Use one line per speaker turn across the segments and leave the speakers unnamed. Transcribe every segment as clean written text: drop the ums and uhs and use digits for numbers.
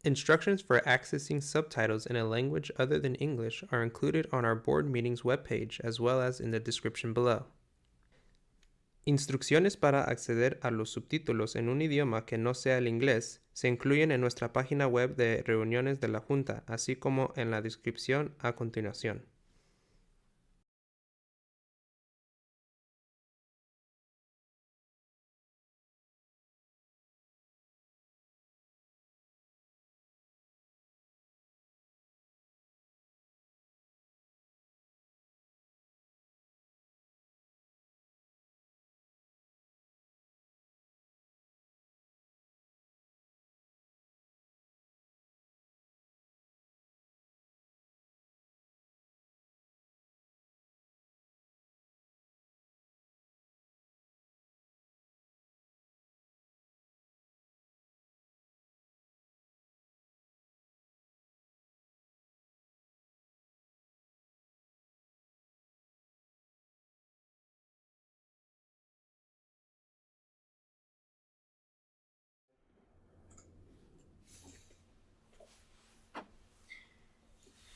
Instructions for accessing subtitles in a language other than English are included on our board meetings webpage as well as in the description below. Instrucciones para acceder a los subtítulos en un idioma que no sea el inglés se incluyen en nuestra página web de reuniones de la Junta, así como en la descripción a continuación.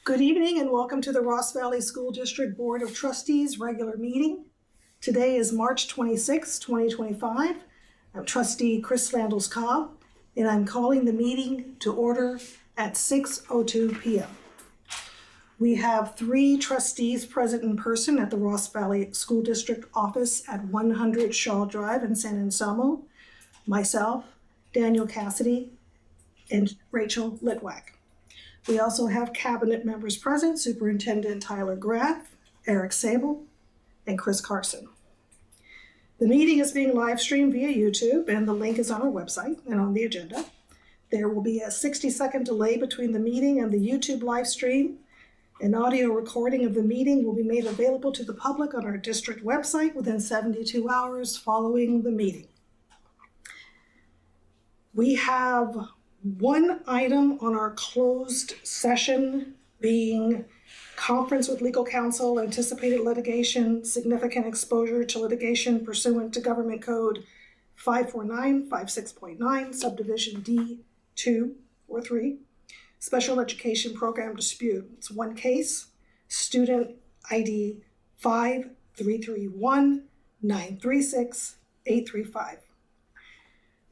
Good evening and welcome to the Ross Valley School District Board of Trustees regular meeting. Today is March 26, 2025. I'm Trustee Chris Landles-Cobb, and I'm calling the meeting to order at 6:02 p.m. We have 3 trustees present in person at the Ross Valley School District office at 100 Shaw Drive in San Anselmo, myself, Daniel Cassidy, and Rachel Litwack. We also have cabinet members present, Superintendent Tyler Graff, Eric Sable, and Chris Carson. The meeting is being live streamed via YouTube, and the link is on our website and on the agenda. There will be a 60-second delay between the meeting and the YouTube live stream. An audio recording of the meeting will be made available to the public on our district website within 72 hours following the meeting. We have one item on our closed session being conference with legal counsel, anticipated litigation, significant exposure to litigation pursuant to Government Code 54956.9, subdivision D2 or 3, special education program dispute. It's one case, student ID 5331936-835.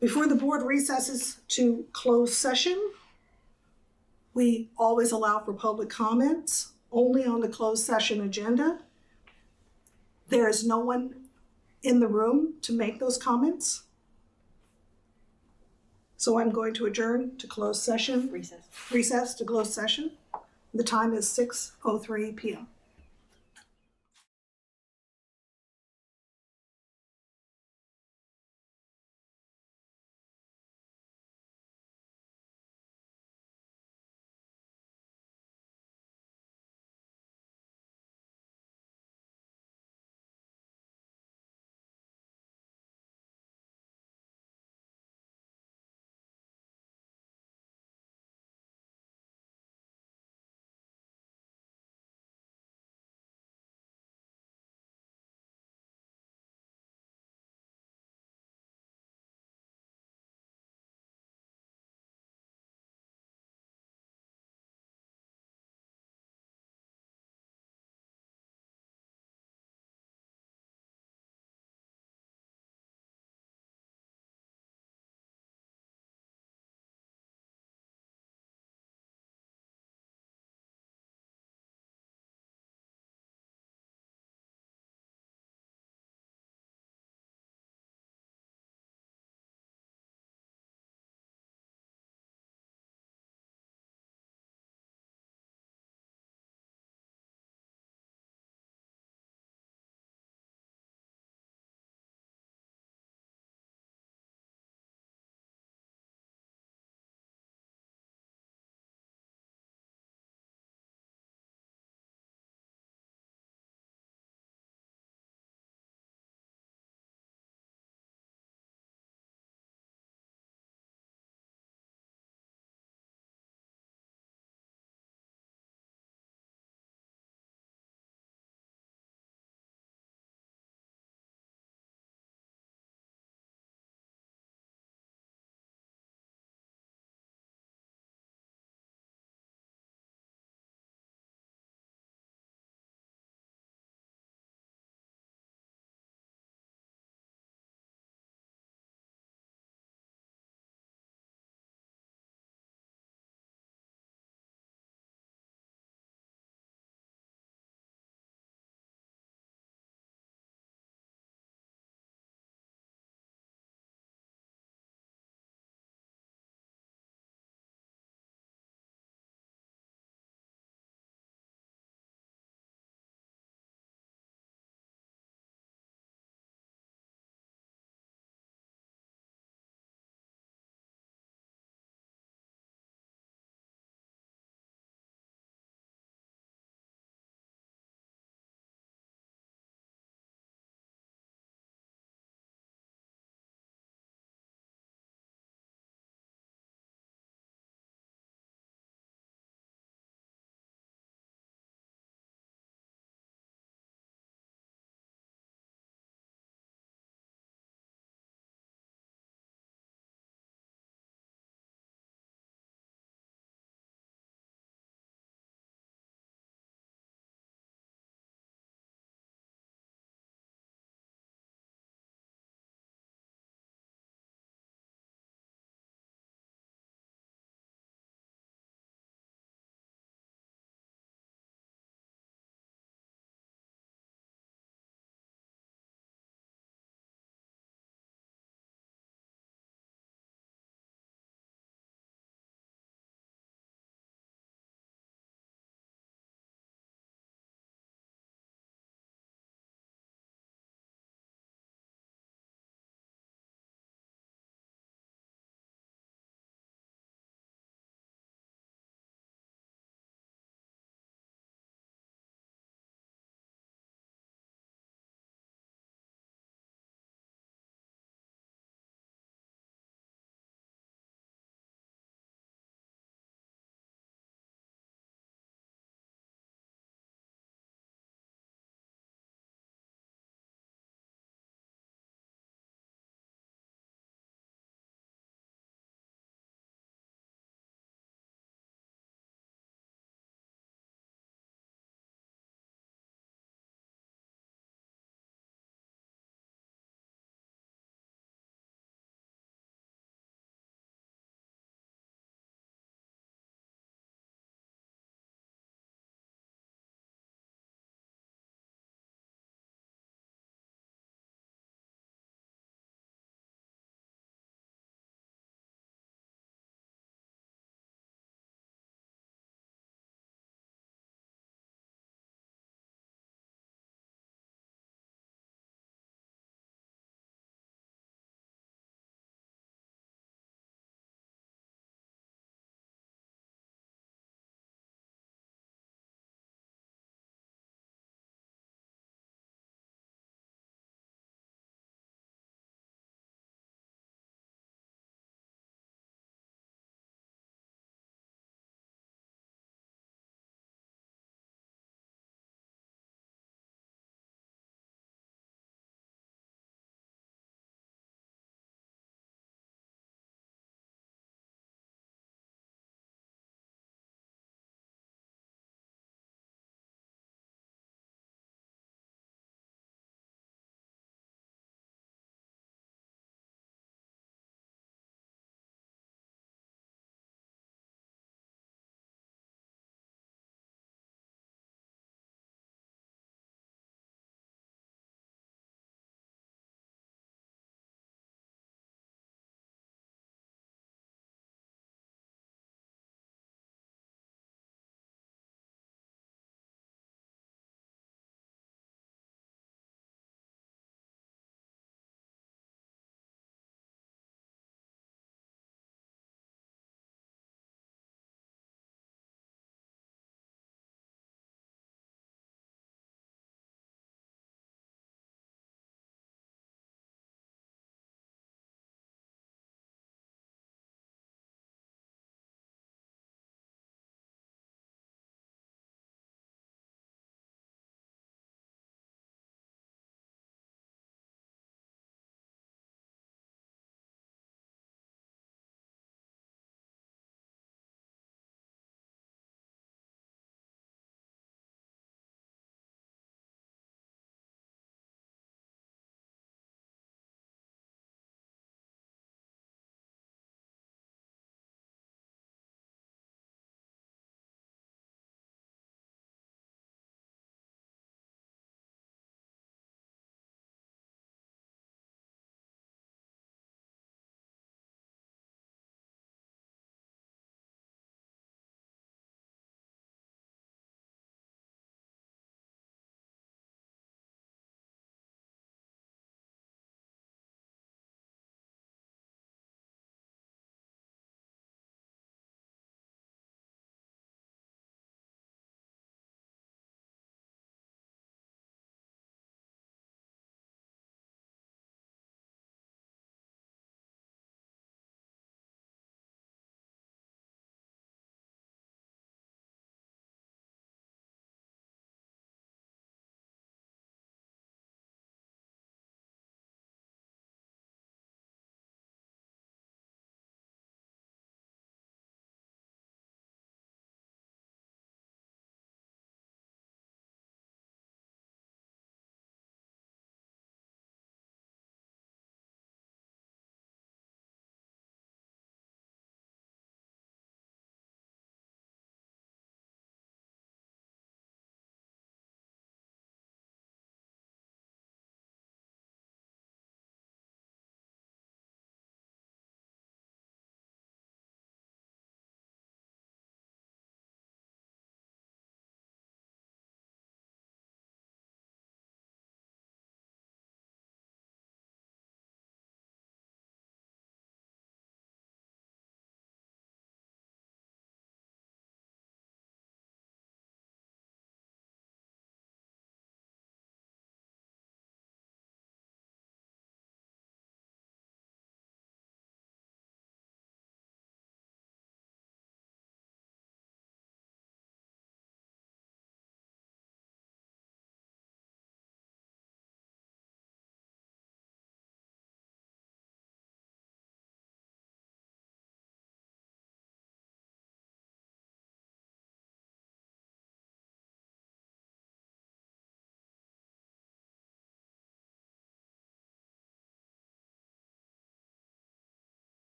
Before the board recesses to closed session, we always allow for public comments only on the closed session agenda. There is no one in the room to make those comments. So I'm going to adjourn to closed session. Recess to closed session. The time is 6:03 p.m.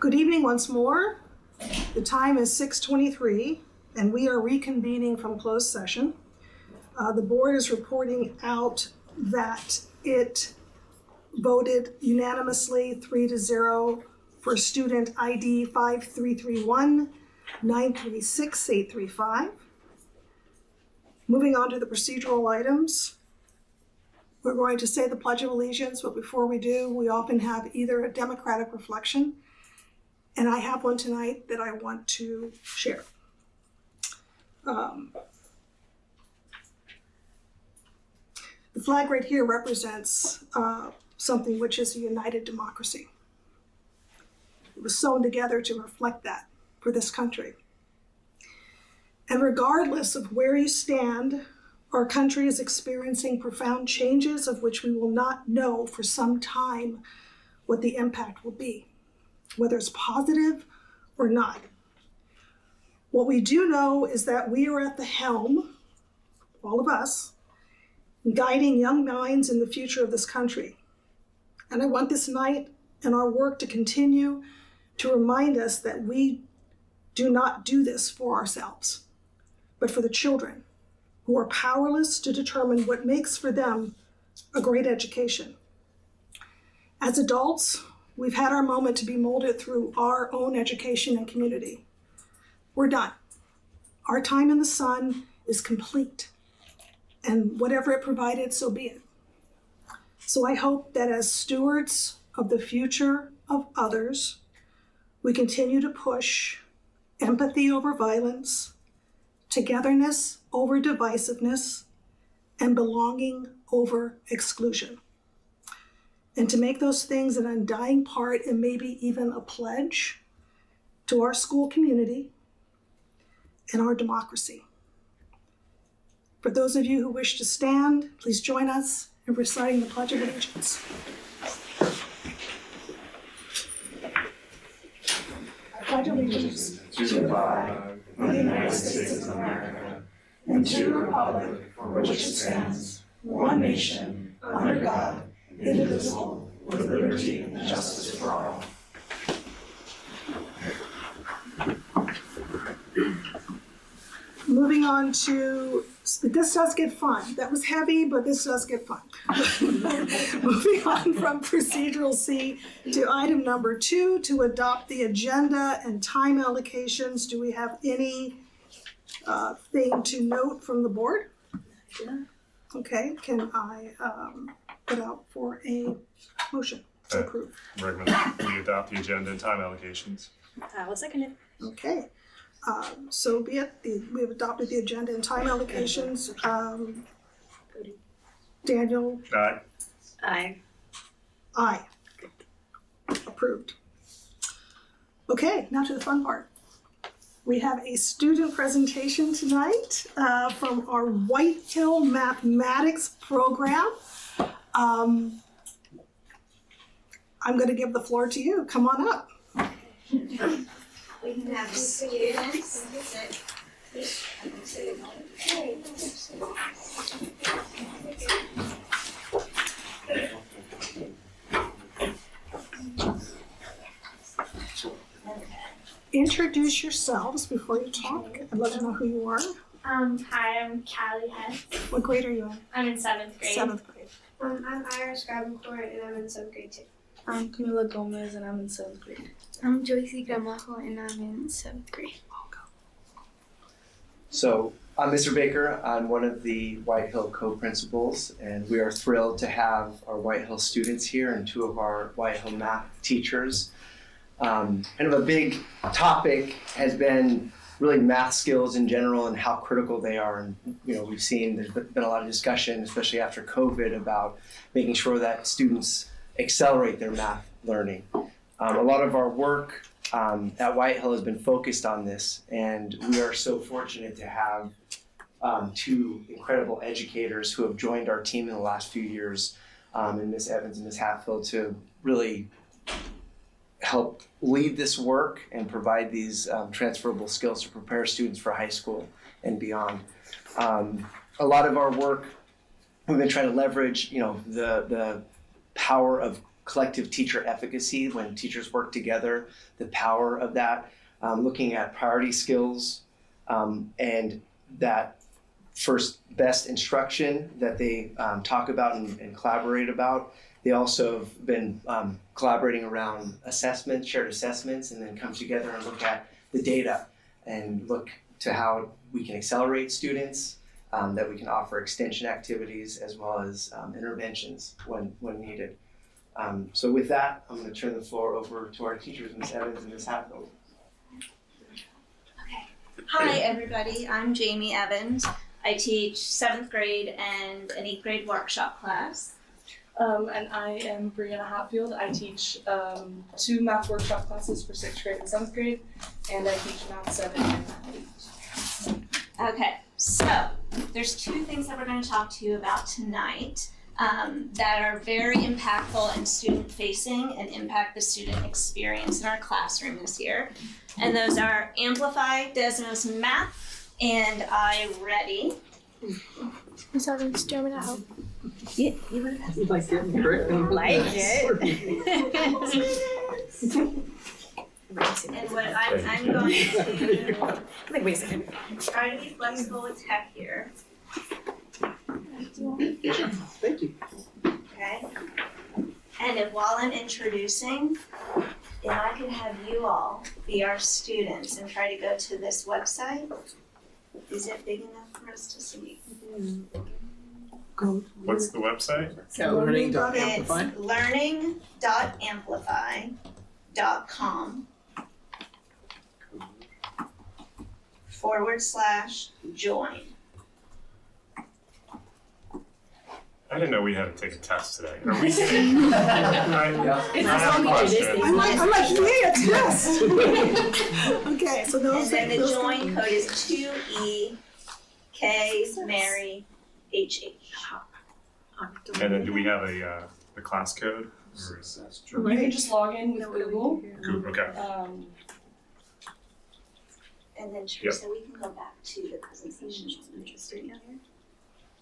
Good evening once more. The time is 6:23 and we are reconvening from closed session. The board is reporting out that it voted unanimously 3-0 for student ID 5331-936835. Moving on to the procedural items. We're going to say the Pledge of Allegiance, but before we do, we often have either a democratic reflection, and I have one tonight that I want to share. The flag right here represents something which is a united democracy. It was sewn together to reflect that for this country. And regardless of where you stand, our country is experiencing profound changes of which we will not know for some time what the impact will be, whether it's positive or not. What we do know is that we are at the helm, all of us, guiding young minds in the future of this country. And I want this night and our work to continue to remind us that we do not do this for ourselves, but for the children who are powerless to determine what makes for them a great education. As adults, we've had our moment to be molded through our own education and community. We're done. Our time in the sun is complete, and whatever it provided, so be it. So I hope that as stewards of the future of others, we continue to push empathy over violence, togetherness over divisiveness, and belonging over exclusion. And to make those things an undying part and maybe even a pledge to our school community and our democracy. For those of you who wish to stand, please join us in reciting the Pledge of Allegiance. I pledge allegiance
to the flag of the United States of America and to the republic for which it stands, one nation, under God, indivisible, with liberty and justice for all.
Moving on to, this does get fun. That was heavy, but this does get fun. Moving on from procedural C to item number 2, to adopt the agenda and time allocations. Do we have any thing to note from the board?
Yeah.
Okay, can I put out for a motion to approve?
Recommend we adopt the agenda and time allocations.
I will second it.
Okay, so be it. We have adopted the agenda and time allocations. Daniel?
Aye.
Aye.
Aye. Approved. Okay, now to the fun part. We have a student presentation tonight from our White Hill Mathematics program. I'm going to give the floor to you. Come on up.
We can have students.
Introduce yourselves before you talk. I'd love to know who you are.
Hi, I'm Callie Hess.
What grade are you in?
I'm in 7th grade.
7th grade.
I'm Iris Gravencourt and I'm in 7th grade too.
I'm Camila Gomez and I'm in 7th grade.
I'm Joycey Gramajo and I'm in 7th grade.
So I'm Mr. Baker. I'm one of the White Hill co-principals, and we are thrilled to have our White Hill students here and 2 of our White Hill math teachers. Kind of a big topic has been really math skills in general and how critical they are. And we've seen there's been a lot of discussion, especially after COVID, about making sure that students accelerate their math learning. A lot of our work at White Hill has been focused on this, and we are so fortunate to have 2 incredible educators who have joined our team in the last few years, and Ms. Evans and Ms. Hatfield, to really help lead this work and provide these transferable skills to prepare students for high school and beyond. A lot of our work, we've been trying to leverage, the power of collective teacher efficacy, when teachers work together, the power of that, looking at priority skills, and that first best instruction that they talk about and collaborate about. They also have been collaborating around assessments, shared assessments, and then come together and look at the data and look to how we can accelerate students, that we can offer extension activities as well as interventions when needed. So with that, I'm going to turn the floor over to our teachers, Ms. Evans and Ms. Hatfield.
Hi everybody, I'm Jamie Evans. I teach 7th grade and an 8th grade workshop class.
And I am Brianna Hatfield. I teach 2 math workshop classes for 6th grade and 7th grade, and I teach math 7 and math 8.
Okay, so there's 2 things that we're going to talk to you about tonight that are very impactful and student facing and impact the student experience in our classroom this year. And those are Amplify, Desmos Math, and iReady.
Ms. Evans, do you want me to help?
Yeah, you would have.
You like getting correct?
Like it. And what I'm going to
Wait a second.
try to be flexible with tech here.
Thank you.
Okay. And if while I'm introducing, if I could have you all be our students and try to go to this website. Is it big enough for us to see?
What's the website?
So learning.amplify.
It's learning.amplify.com/join.
I didn't know we had to take a test today. Are we getting? I have a question.
I'm like, yeah, test. Okay, so
And
those.
then the join code is 2EK Mary HH.
And then do we have a class code? Or is that
You can just log in with Google.
Google? Okay.
And then Teresa, we can go back to the presentation. Interested in here.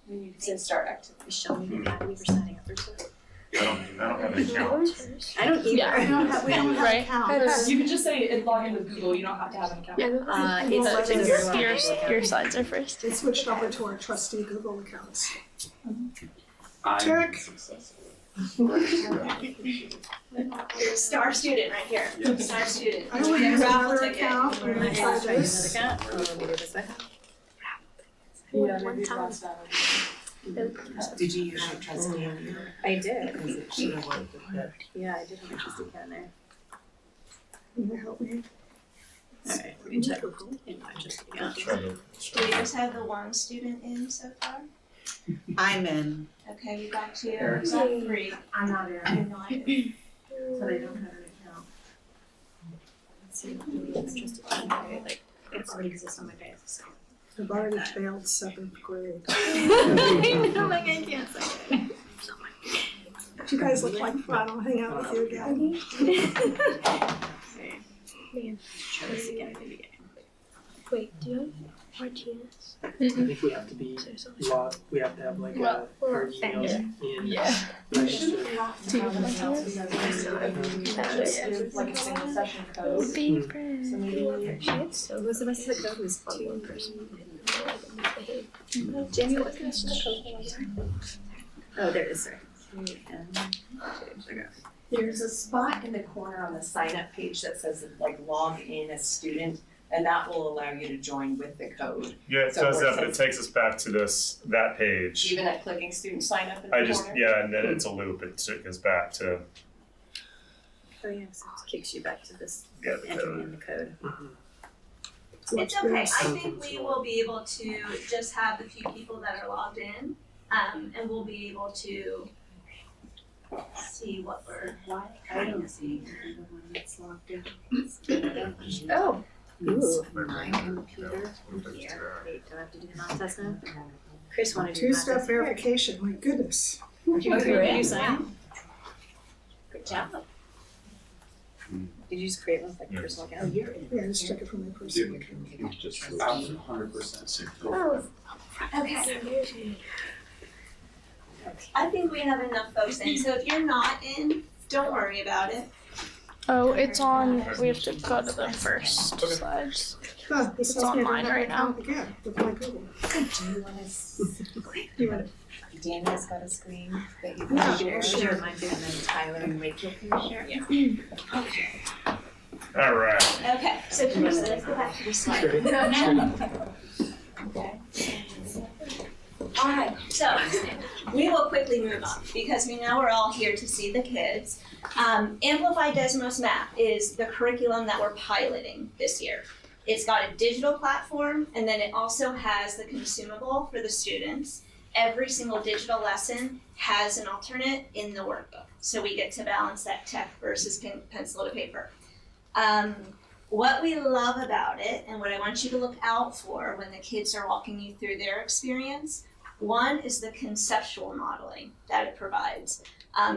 You can say start activity.
Show me the academy for signing up for stuff.
I don't have an account.
I don't either.
We don't have
Right.
accounts.
You can just say log in with Google. You don't have to have an account.
Your slides are first.
They switched over to our trustee Google accounts.
I'm
Star student right here. Star student.
I would use
Raffle
another
ticket.
account.
I might have to try another account.
Yeah,
One
maybe
time.
last time.
Did you use your trustee on your?
I did.
Because it should have worked with that.
Yeah, I did have a trustee account there.
Can you help me?
Alright, let me check in my trustee account.
Do you guys have the one student in so far?
I'm in.
Okay, we got 2, we
Eric's
got 3.
I'm not in.
I'm not in.
So they don't have an account.
Let's see, do we have a trustee account? Like, it already exists on my page, so.
I've already failed 7th grade.
I'm like, I can't say it.
You guys look like fun. I'll hang out with you again.
Trustee again, maybe.
Wait, do you have Martinez?
I think we have to be logged, we have to have like our emails in.
Yeah.
You shouldn't have to have an account because just give like a single session code.
Be friends.
So maybe
So what's the rest of the code was 2 in person. Jamie, what's the rest of the code? Oh, there it is, sorry.
There's a spot in the corner on the sign up page that says like log in as student, and that will allow you to join with the code.
Yeah, it does that, but it takes us back to that page.
Even at clicking student sign up in the corner?
Yeah, and then it's a loop, it goes back to,
Oh yeah, so it kicks you back to this
yeah, the
entering
code.
in the code.
It's okay. I think we will be able to just have the few people that are logged in, and we'll be able to see what we're.
I don't see the one that's logged in.
Oh. Ooh.
My computer.
Yeah. Wait, do I have to do the math test now? Chris wanted to do the math
Two-step
test.
verification, my goodness.
You sign?
Good job.
Did you just create one with like a personal account?
Yeah, I just took it from my personal account.
I'm 100%.
Oh.
Okay. I think we have enough folks in. So if you're not in, Don't worry about it.
Oh, it's on. We have to go to the first slides. It's on mine right now.
Again, with my Google.
Do you want to? Daniel's got a screen that you can share.
Sure.
And then Tyler and Rachel can share. Yeah.
Okay.
All right.
Okay, so Teresa, let's go back to the slide. Okay. All right, so we will quickly move on because we know we're all here to see the kids. Amplify Desmos Map is the curriculum that we're piloting this year. It's got a digital platform, and then it also has the consumable for the students. Every single digital lesson has an alternate in the workbook, so we get to balance that tech versus pencil to paper. What we love about it, and what I want you to look out for when the kids are walking you through their experience, one is the conceptual modeling that it provides.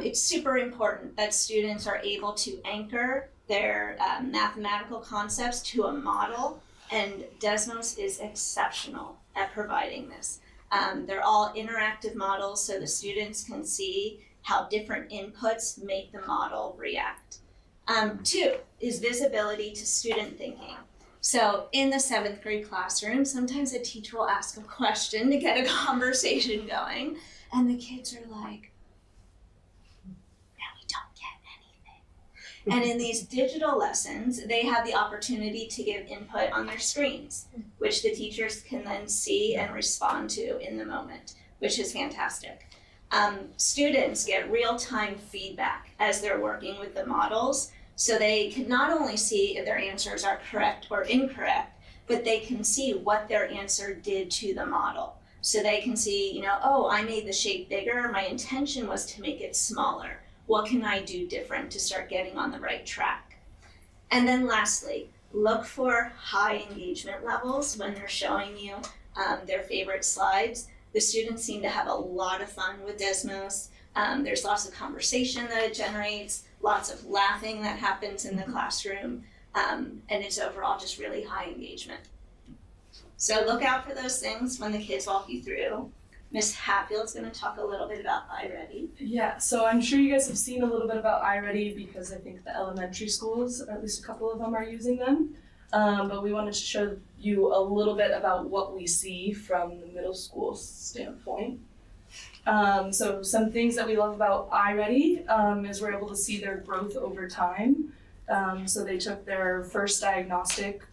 It's super important that students are able to anchor their mathematical concepts to a model, and Desmos is exceptional at providing this. They're all interactive models, so the students can see how different inputs make the model react. Two is visibility to student thinking. So in the 7th grade classroom, sometimes a teacher will ask a question to get a conversation going, and the kids are like, we don't get anything. And in these digital lessons, they have the opportunity to give input on their screens, which the teachers can then see and respond to in the moment, which is fantastic. Students get real-time feedback as they're working with the models, so they can not only see if their answers are correct or incorrect, but they can see what their answer did to the model. So they can see, oh, I made the shape bigger, my intention was to make it smaller. What can I do different to start getting on the right track? And then lastly, look for high engagement levels when they're showing you their favorite slides. The students seem to have a lot of fun with Desmos. There's lots of conversation that it generates, lots of laughing that happens in the classroom, and it's overall just really high engagement. So look out for those things when the kids walk you through. Miss Hatfield's going to talk a little bit about iReady.
Yeah, so I'm sure you guys have seen a little bit about iReady because I think the elementary schools, or at least a couple of them, are using them. But we wanted to show you a little bit about what we see from the middle school standpoint. So some things that we love about iReady is we're able to see their growth over time. So they took their first diagnostic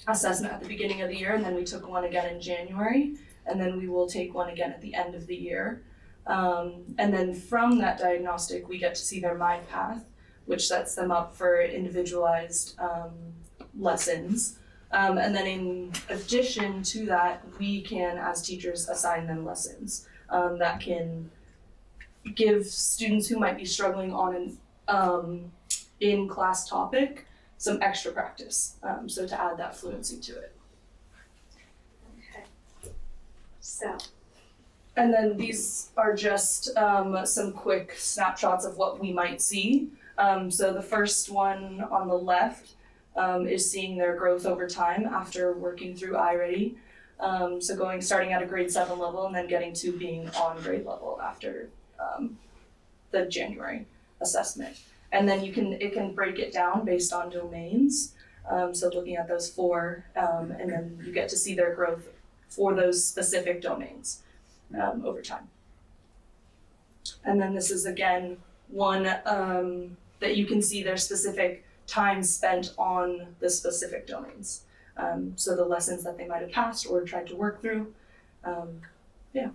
assessment at the beginning of the year, and then we took one again in January, and then we will take one again at the end of the year. And then from that diagnostic, we get to see their mind path, which sets them up for individualized lessons. And then in addition to that, we can, as teachers, assign them lessons that can give students who might be struggling on an in-class topic some extra practice, so to add that fluency to it.
Okay. So.
And then these are just some quick snapshots of what we might see. So the first one on the left is seeing their growth over time after working through iReady. So starting at a grade 7 level and then getting to being on grade level after the January assessment. And then it can break it down based on domains. So looking at those 4, and then you get to see their growth for those specific domains over time. And then this is again one that you can see their specific time spent on the specific domains. So the lessons that they might have passed or tried to work through. Yeah,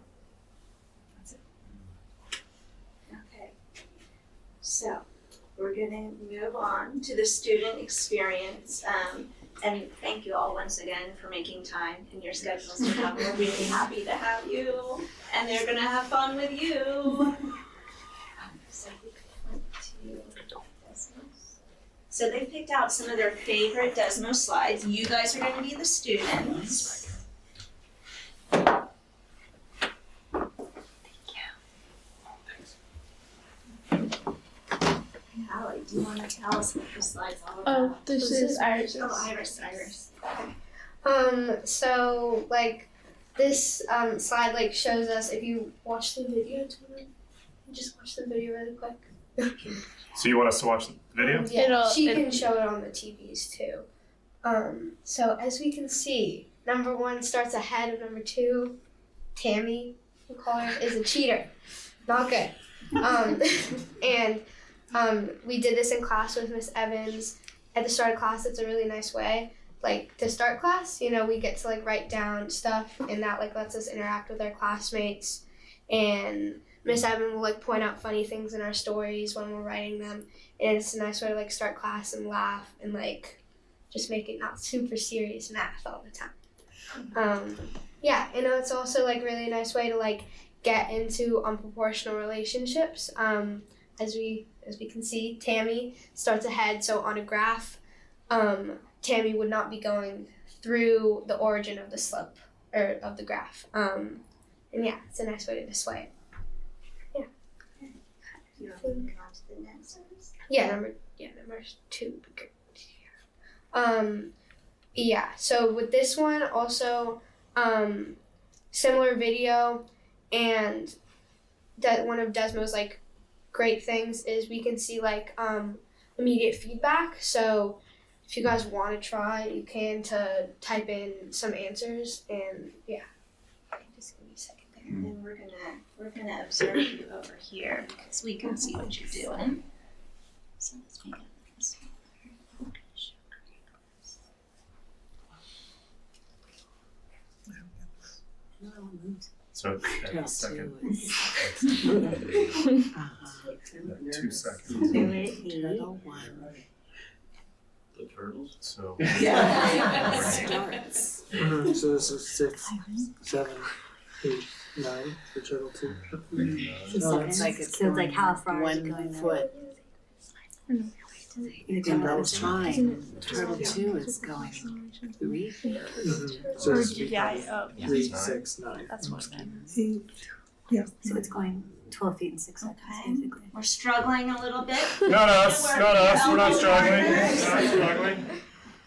that's it.
Okay, so we're gonna move on to the student experience. And thank you all once again for making time in your schedules to come. We're really happy to have you, and they're gonna have fun with you. So they picked out some of their favorite Desmos slides. You guys are gonna be the students. Callie, do you wanna tell us what the slide's all about?
Oh, this is Iris.
Oh, Iris.
So this slide shows us if you watch the video. Just watch the video really quick.
So you want us to watch the video?
Yeah, she can show it on the TVs too. So as we can see, number 1 starts ahead of number 2. Tammy, we call her, is a cheater. Not good. And we did this in class with Miss Evans. At the start of class, it's a really nice way. Like, to start class, you know, we get to, like, write down stuff, and that, like, lets us interact with our classmates. And Miss Evans will, like, point out funny things in our stories when we're writing them. And it's a nice way to, like, start class and laugh and, like, just make it not super serious math all the time. Yeah, and it's also, like, really a nice way to, like, get into unproportional relationships. As we can see, Tammy starts ahead, so on a graph, Tammy would not be going through the origin of the slope, or of the graph. And yeah, it's a nice way to display it. Yeah.
You want to move on to the next one?
Number 2 would be great. Yeah, so with this one also, similar video, and that one of Desmo's like great things is we can see like immediate feedback. So if you guys want to try, you can to type in some answers, and yeah. Just give me a second there.
And then we're gonna observe you over here because we can see what you're doing. So let's make it this one.
So at the second. 2 seconds.
Turtle 1.
The turtles? So.
Yeah. Starts.
So this is 6, 7, 8, 9 for turtle 2.
So it's like how far 1 foot. You can go trying. Turtle 2 is going 3 feet.
So it's
3,
3, 6, 9.
That's what I meant.
Yeah. So it's going 12 feet and 6 seconds, basically.
We're struggling a little bit.
Not us. We're not struggling. We're not struggling.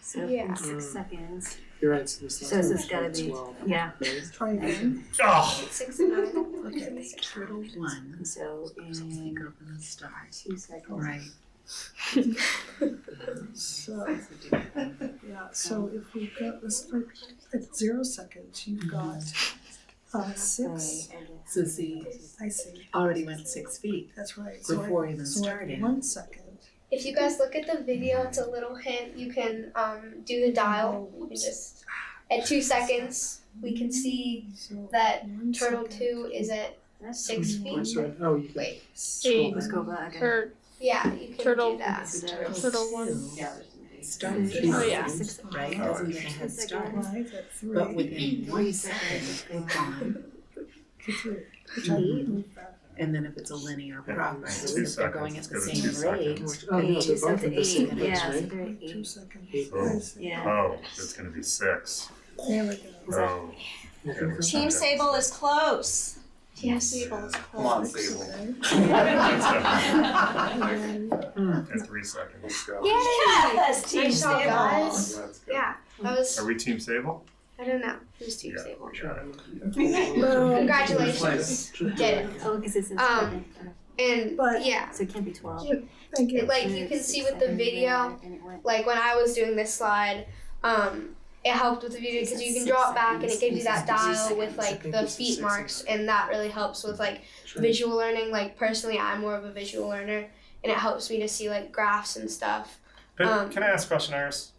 So in 6 seconds.
You're right. So this
has got to be
12.
yeah.
Try again.
Oh.
6 and 9.
Okay. Turtle 1. So in
Go from the start.
2 seconds.
Right.
So, yeah, so if we've got this at 0 seconds, you've got 6.
So see,
I see.
already went 6 feet
That's right.
before even
at
starting.
1 second.
If you guys look at the video, it's a little hint. You can do the dial. You can just at 2 seconds, we can see that turtle 2 is at 6 feet.
Oh, you can
Wait.
Let's go back.
Yeah, you can
Turtle.
do that.
Turtle 1.
Started
Oh, yeah.
right?
Oh,
Doesn't get a head start.
Right, at 3.
But within 1 second, they've gone. And then if it's a linear progress, if they're going at the same rate,
Oh, no, they're both at the same pace,
Yeah, so
right?
they're at
2
8.
seconds.
Yeah.
Oh, it's gonna be 6.
There we go.
Oh.
Team Sable is close.
Team Sable is
Come on,
close.
Sable.
In 3 seconds. Go.
Yes, Team
Nice job,
Sable.
guys.
Let's go.
Yeah, that was.
Are we Team Sable?
I don't know. Who's Team
Yeah,
Sable?
we got it.
Congratulations. You did it.
Oh, because it's
And
But-
yeah.
so it can't be 12.
Thank you.
Like you can see with the video, like when I was doing this slide, it helped with the video because you can draw it back and it gives you that dial with like the feet marks, and that really helps with like visual learning. Like personally, I'm more of a visual learner, and it helps me to see like graphs and stuff.
But can I ask a question, Iris?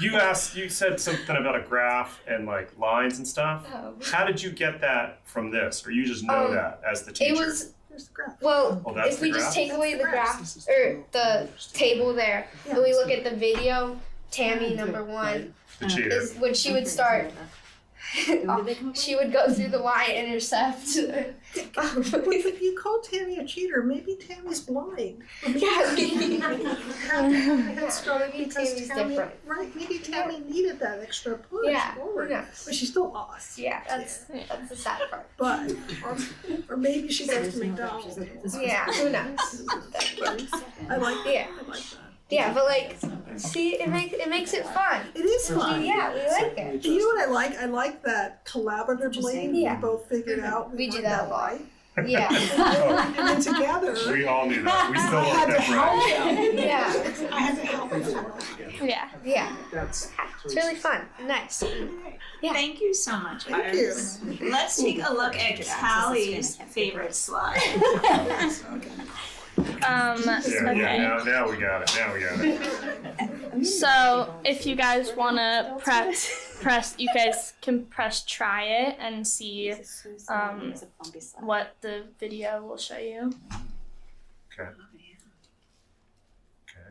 You said something about a graph and like lines and stuff.
Oh.
How did you get that from this, or you just know that as the teacher?
It was
There's the graph.
well,
Oh, that's
if we
the
just
graph?
take away the graph or the table there, and we look at the video, Tammy number 1
the cheater.
is when she would start. She would go through the line and intercept.
If you call Tammy a cheater, maybe Tammy's blind.
Yeah,
Maybe
Tammy's different.
Right, maybe Tammy needed that extra push
Yeah,
forward.
who knows?
But she's still lost.
Yeah, that's the sad part.
But, or maybe she goes to McDonald's.
Yeah, who knows?
I like that.
Yeah.
I like that.
Yeah, but like, see, it makes it fun.
It is fun.
Yeah, we like it.
You know what I like? I like that collaboratively we
Yeah.
both figured out
We do
want
that a lot.
right.
Yeah.
And then together,
We all knew that. We still
I had
learned
to
that
help
right.
them.
Yeah.
I had to help them.
Yeah.
Yeah.
That's
It's really fun. Nice. Yeah.
Thank you so much.
Thank you.
Let's take a look at Callie's favorite slide.
Yeah,
Okay.
yeah, now we got it.
So if you guys wanna press, you guys can press try it and see what the video will show you.
Okay. Okay.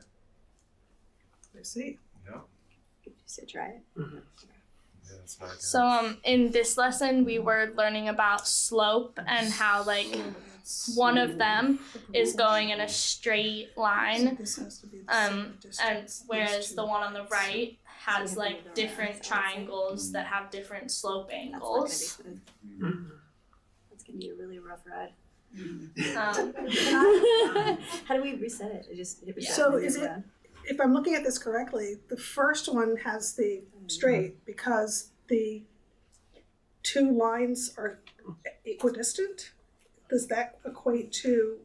Let's see.
No.
You said try it.
Yeah, it's not good.
So in this lesson we were learning about slope and how like one of them is going in a straight line, and whereas the one on the right has like different triangles that have different slope angles.
That's gonna be a really rough ride.
Um,
How do we reset it? I just hit reset.
So
and
is
hit
it,
down.
if I'm looking at this correctly, the first one has the straight because the two lines are equidistant? Does that equate to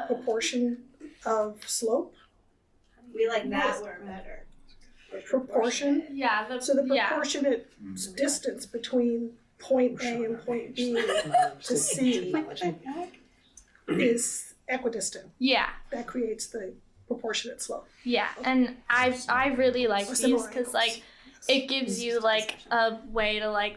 proportion of slope?
We like that word better.
Proportion?
yeah,
So the
yeah.
proportionate distance between point A and point B to C is equidistant.
Yeah,
That creates the proportionate slope.
yeah, and I really like
Or
these
similar
because
angles.
like it gives you like a way to like,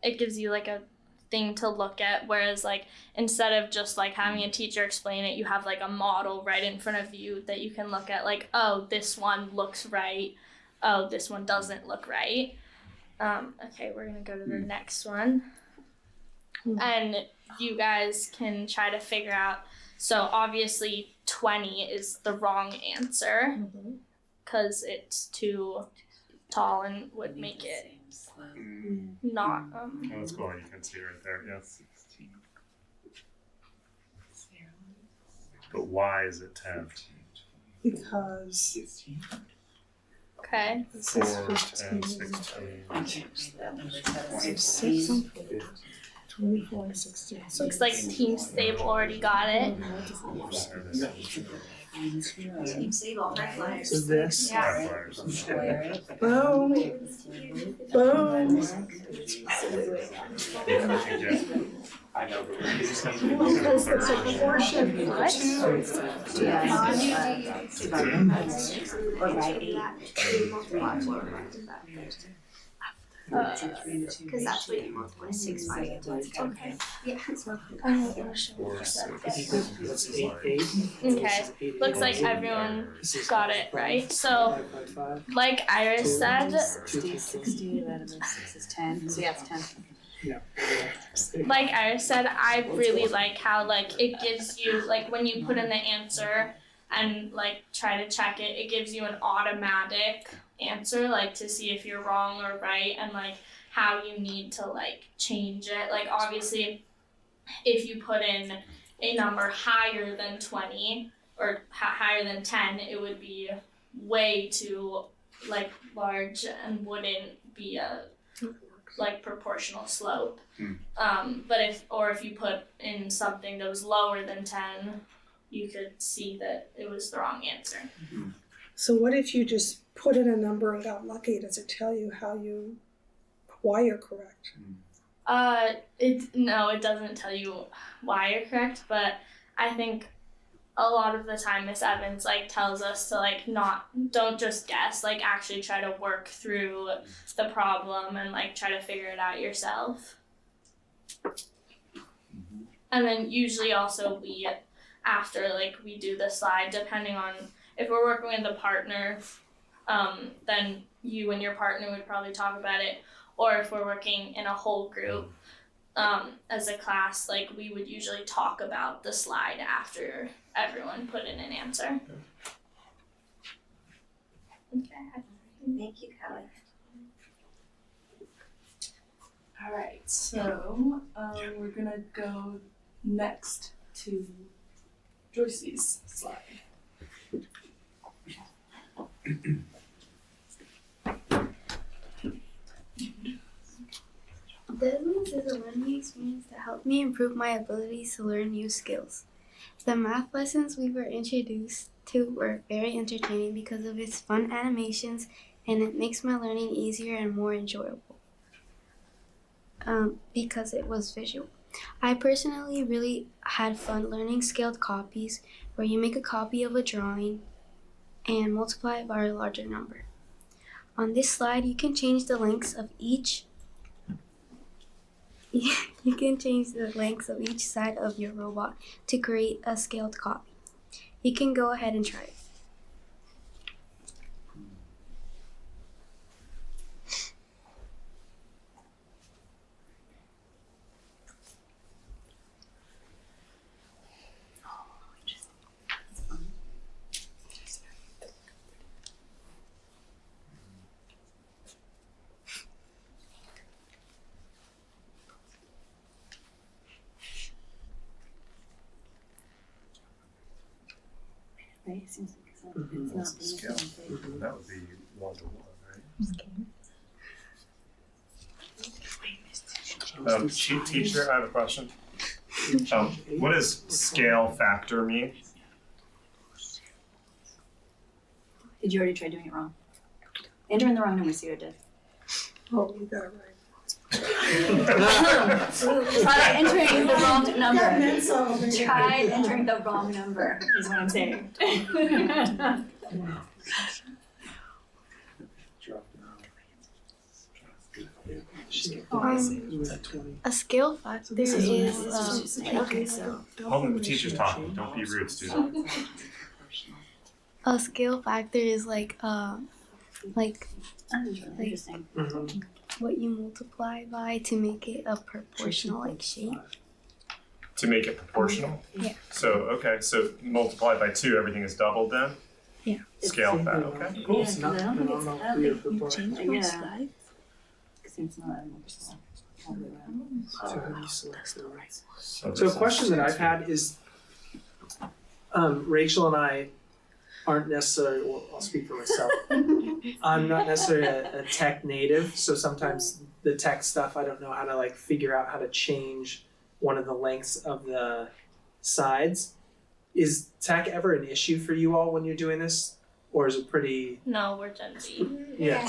it gives you like a thing to look at, whereas like instead of just like having a teacher explain it, you have like a model right in front of you that you can look at, like, oh, this one looks right, oh, this one doesn't look right. Okay, we're gonna go to the next one, and you guys can try to figure out, so obviously 20 is the wrong answer because it's too tall and would make it not
Oh, that's cool. You can see right there. Yes. But why is it 10?
Because
okay.
4, 10, 16.
24, 16.
Looks like Team Stable already got it.
Team Sable, high flyers.
So this.
Yeah.
Boom. Boom.
I know.
Because it's a proportion
What?
to
Or right 8.
Because that's what you multiply 6 by.
Okay.
Yeah.
I'm not sure what you said.
That's 8.
Okay. Looks like everyone got it right. So, like Iris said,
60 divided by 6 is 10. So yeah, it's 10.
Yeah.
like Iris said, I really like how like it gives you, like when you put in the answer and like try to check it, it gives you an automatic answer, like to see if you're wrong or right, and like how you need to like change it. Like obviously if you put in a number higher than 20 or higher than 10, it would be way too like large and wouldn't be a like proportional slope. But if you put in something that was lower than 10, you could see that it was the wrong answer.
So what if you just put in a number and got lucky? Does it tell you why you're correct?
It doesn't tell you why you're correct, but I think a lot of the time Miss Evans like tells us to like don't just guess, like actually try to work through the problem and like try to figure it out yourself. And then usually also after we do the slide, depending on if we're working with a partner, then you and your partner would probably talk about it, or if we're working in a whole group as a class, like we would usually talk about the slide after everyone put in an answer. Okay.
Thank you, Kelly.
All right, so we're gonna go next to Joyce's slide.
Desmos is a learning experience that helped me improve my abilities to learn new skills. The math lessons we were introduced to were very entertaining because of its fun animations, and it makes my learning easier and more enjoyable because it was visual. I personally really had fun learning scaled copies, where you make a copy of a drawing and multiply it by a larger number. On this slide, you can change the lengths of each side of your robot to create a scaled copy. You can go ahead and try it.
Right? It seems like it's
What's
not
the scale? That would be 1-to-1, right? Teacher, I have a question. What does scale factor mean?
Did you already try doing it wrong? Enter in the wrong number, see what it does.
Oh, you got it right.
Try entering the wrong number.
That meant so.
Try entering the wrong number, is what I'm saying.
A scale factor is
Okay, so.
Hold on, the teacher's talking. Don't be rude, student.
a scale factor is like
Interesting.
what you multiply by to make it a proportional like shape.
To make it proportional?
Yeah.
So, okay, so multiplied by 2, everything is doubled then?
Yeah.
Scale that, okay, cool.
Yeah, 'cause I don't think it's, I don't think you changed my slide. Cause it's not all the way around.
So how do you select the right?
So
So a
this
question
is-
that I've had is, Rachel and I aren't necessarily, well, I'll speak for myself. I'm not necessarily a tech native, so sometimes the tech stuff, I don't know how to like figure out how to change one of the lengths of the sides. Is tech ever an issue for you all when you're doing this? Or is it pretty,
No, we're Gen Z.
yeah.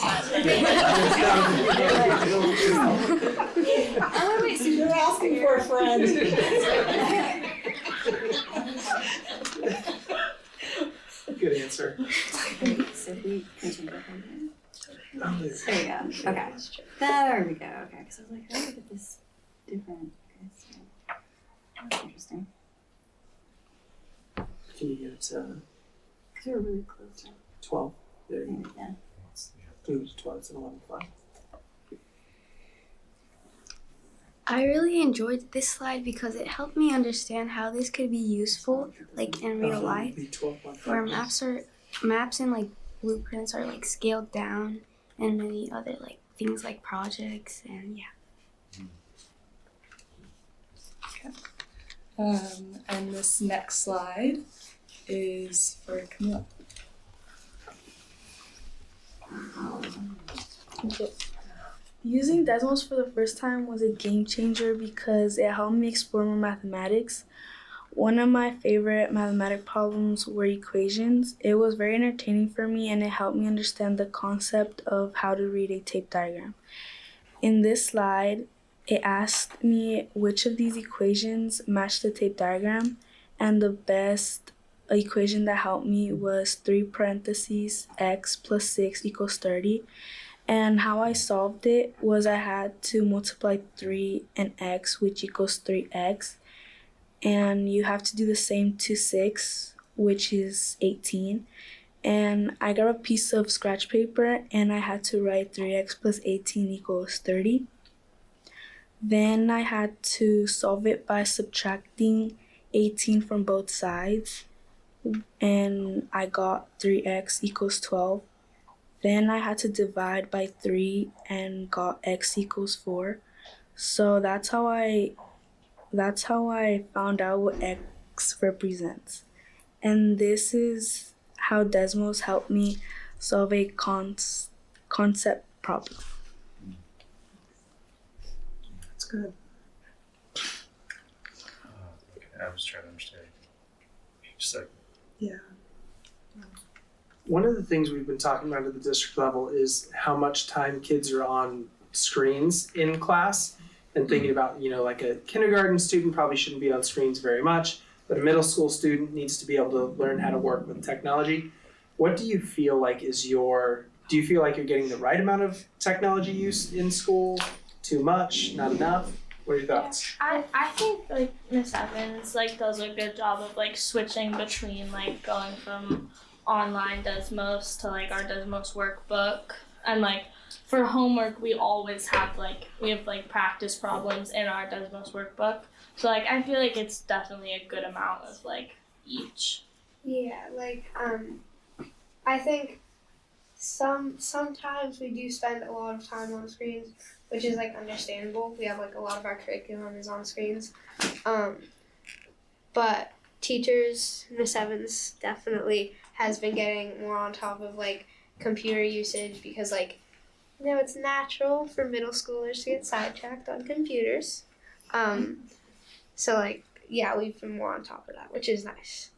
Oh, wait, so you're asking for a friend.
Good answer.
So we continue to hold it.
Oh,
There you go, okay. There we go, okay, cause I was like, how do I get this different? Okay, so, that's interesting.
Can you get it to
Cause we were really close to
12? There you go.
yeah.
It was 12, it's an 11 flat.
I really enjoyed this slide because it helped me understand how this could be useful, like in real life, where maps and like blueprints are like scaled down, and many other like things like projects and yeah.
And this next slide is for Camilla.
Using Desmos for the first time was a game changer because it helped me explore more mathematics. One of my favorite mathematic problems were equations. It was very entertaining for me and it helped me understand the concept of how to read a tape diagram. In this slide, it asked me which of these equations matched the tape diagram, and the best equation that helped me was 3 parentheses x plus 6 equals 30. And how I solved it was I had to multiply 3 and x, which equals 3x. And you have to do the same to 6, which is 18. And I got a piece of scratch paper and I had to write 3x plus 18 equals 30. Then I had to solve it by subtracting 18 from both sides. And I got 3x equals 12. Then I had to divide by 3 and got x equals 4. So that's how I found out what x represents. And this is how Desmos helped me solve a concept problem.
good.
Okay, I was trying to understand each segment.
Yeah.
One of the things we've been talking about at the district level is how much time kids are on screens in class, and thinking about, you know, like a kindergarten student probably shouldn't be on screens very much, but a middle school student needs to be able to learn how to work with technology. What do you feel like do you feel like you're getting the right amount of technology use in school? Too much? Not enough? What are your thoughts?
I think like Miss Evans like does a good job of like switching between like going from online Desmos to like our Desmos workbook, and like for homework we always have we have practice problems in our Desmos workbook, so like I feel like it's definitely a good amount of like each.
Yeah, I think sometimes we do spend a lot of time on screens, which is like understandable. We have like a lot of our curriculum is on screens, but teachers, Miss Evans definitely has been getting more on top of like computer usage, because like, you know, it's natural for middle schoolers to get sidetracked on computers. So like, yeah, we've been more on top of that, which is nice.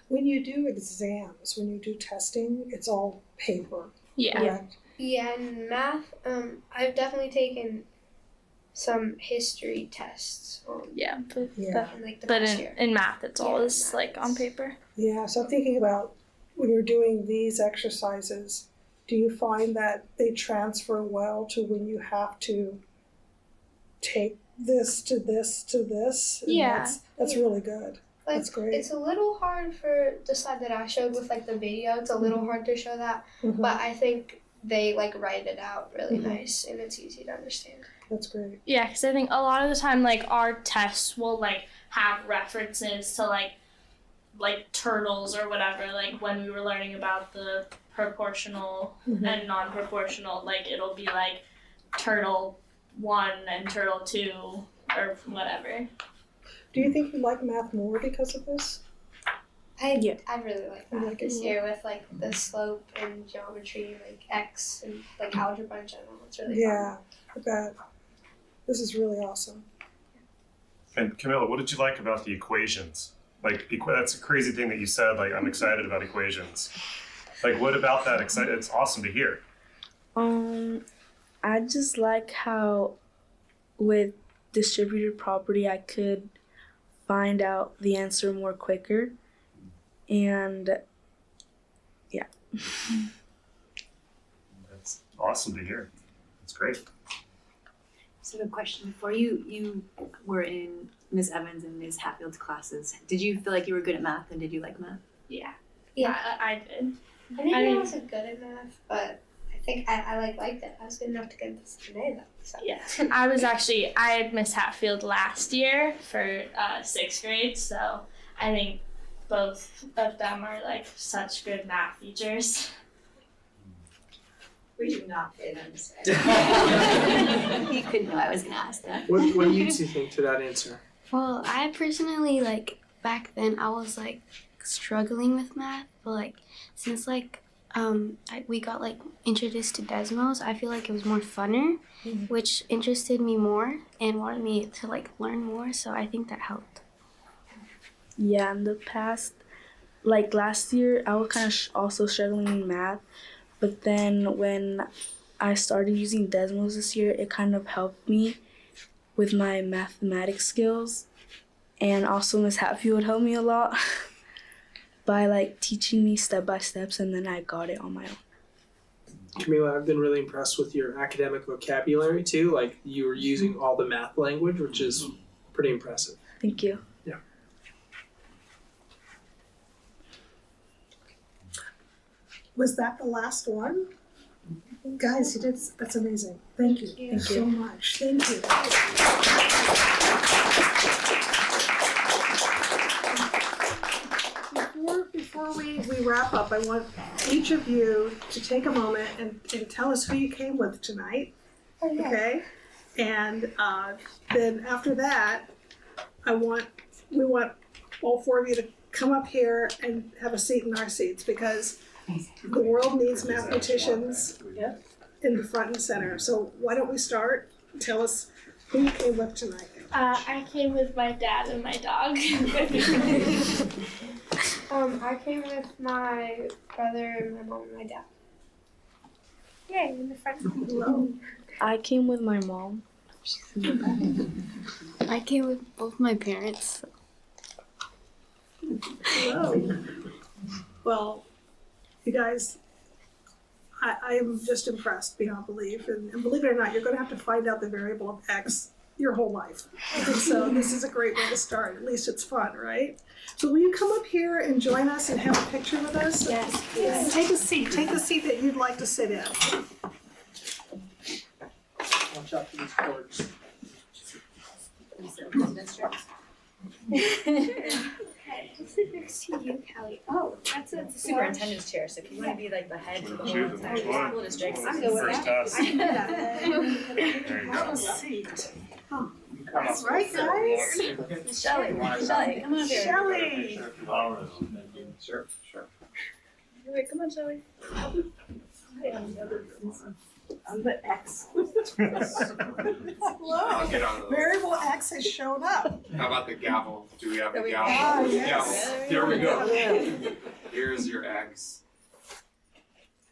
When you do exams, when you do testing, it's all paper.
Yeah.
Correct?
Yeah, in math, I've definitely taken some history tests.
Yeah, but
Like the
but
past
in,
year.
in math it's always like on paper.
Yeah, so I'm thinking about when you're doing these exercises, do you find that they transfer well to when you have to take this to this to this? And
Yeah.
That's really good.
Like,
That's great.
it's a little hard for the slide that I showed with like the video. It's a little hard to show that,
Mhm.
but I think they like write it out really
Mhm.
nice and it's easy to understand.
That's great.
Yeah, because I think a lot of the time like our tests will like have references to like turtles or whatever, like when we were learning about the proportional and non-proportional, like it'll be like turtle 1 and turtle 2 or whatever.
Do you think you like math more because of this?
I really like
You
that
like it
this
more?
year with like the slope and geometry, like X and like algebra in general. It's really
Yeah, I bet. This is really awesome.
And Camilla, what did you like about the equations? Like, that's a crazy thing that you said, like, I'm excited about equations. Like, what about that it's awesome to hear.
I just like how with distributed property I could find out the answer more quicker, and yeah.
That's awesome to hear. That's great.
So a question before you were in Ms. Evans and Ms. Hatfield's classes, did you feel like you were good at math, and did you like math?
Yeah.
Yeah.
I did.
I think
I
I
mean-
wasn't good at math, but I think I liked it. I was good enough to get this today though. So.
Yeah, I had Miss Hatfield last year for 6th grade, so I think both of them are like such good math teachers.
We do not fit in this.
You couldn't know I was gonna ask that.
What do you two think to that answer?
Well, I personally, like, back then I was, like, struggling with math, but, like, since, like, we got, like, introduced to Desmos, I feel like it was more funner, which interested me more and wanted me to, like, learn more, so I think that helped.
Yeah, in the past, like last year, I was kind of also struggling in math, but then when I started using Desmos this year, it kind of helped me with my mathematics skills, and also Miss Hatfield helped me a lot by like teaching me step by steps, and then I got it on my own.
Camila, I've been really impressed with your academic vocabulary too. Like, you were using all the math language, which is pretty impressive.
Thank you.
Yeah.
Was that the last one? Guys, you did, that's amazing. Thank you.
Thank
Thank you so much. Thank you. Before we wrap up, I want each of you to take a moment and tell us who you came with tonight. Okay? And then after that, we want all 4 of you to come up here and have a seat in our seats, because the world needs mathematicians in the front and center. So why don't we start? Tell us who you came with tonight.
I came with my dad and my dog.
I came with my brother and my mom and my dad. Yay, in the front.
Hello.
I came with my mom. She's in the back.
I came with both my parents.
Hello. Well, you guys, I am just impressed beyond belief. And believe it or not, you're going to have to find out the variable of X your whole life. And so this is a great way to start. At least it's fun, right? So will you come up here and join us and have a picture with us?
Yes.
Yes. Take a seat. Take the seat that you'd like to sit in.
Watch out for these cords.
Sit next to you, Callie. Oh, that's a
Superintendent's chair, so if you want to be like the head of the whole entire school district.
I'm good with
First
that.
test.
I can do that.
There you go.
Seat. That's right, guys.
Shelly, come on up here.
Shelley.
Sure.
Wait, come on, Shelly.
I'm the X.
I'll get on those.
Variable X has shown up.
How about the gavel? Do we have the
There we
gavel?
Ah, yes.
Gavel. Here we go. Here's your X.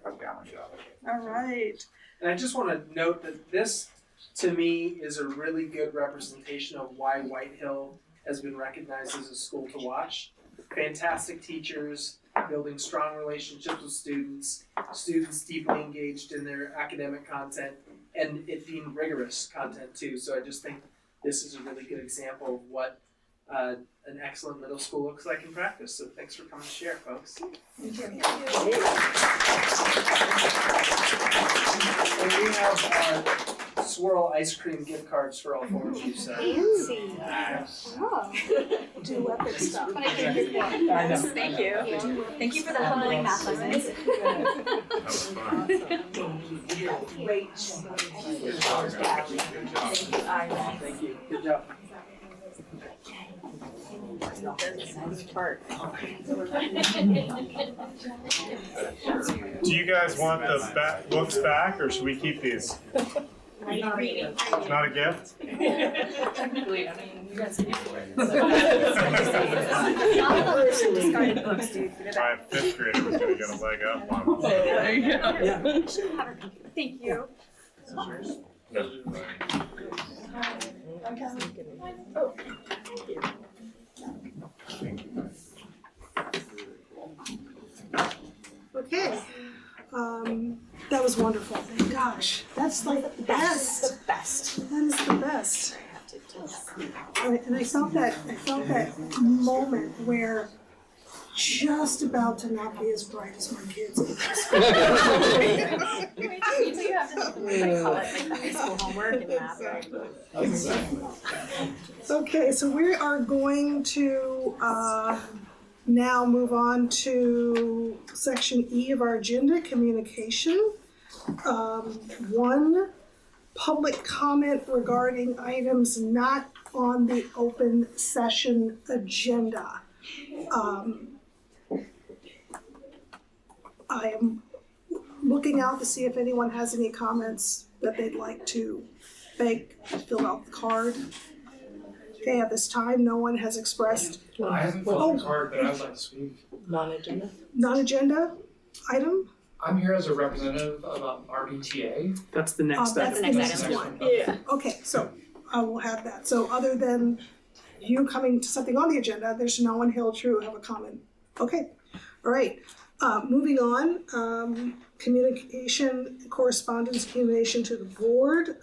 Drop down, Shelly.
All right.
And I just want to note that this, to me, is a really good representation of why White Hill has been recognized as a school to watch. Fantastic teachers, building strong relationships with students deeply engaged in their academic content, and it being rigorous content too. So I just think this is a really good example of what an excellent middle school looks like in practice. So thanks for coming to share, folks. And we have swirl ice cream gift cards for all four of you. So.
Fancy.
Nice.
Oh. Do epic stuff.
I know.
Thank you. Thank you for the humbling math lessons.
That was fun.
Great.
Thank you. Good job.
Do you guys want the books back, or should we keep these? Not a gift?
Technically, I mean, you guys pay for it.
Discarded books, dude.
My fifth grader was gonna get a leg up on it.
There you go.
Yeah.
Thank you.
Okay. That was wonderful. Gosh, that's like the best.
The best.
That is the best. And I felt that moment where just about to not be as bright as my kids.
You have to call it like the high school homework and math, right?
Okay, so we are going to now move on to section E of our agenda, communication. One, public comment regarding items not on the open session agenda. I am looking out to see if anyone has any comments that they'd like to make, fill out the card. Okay, at this time, no one has expressed.
I haven't filled out the card, but I would like to speak.
Non-agenda? Non-agenda item?
I'm here as a representative of RVTA.
That's the next
That's the next one.
Yeah.
Okay, so I will have that. So other than you coming to something on the agenda, there's no one here to have a comment. Okay, all right. Moving on, communication, correspondence, communication to the board.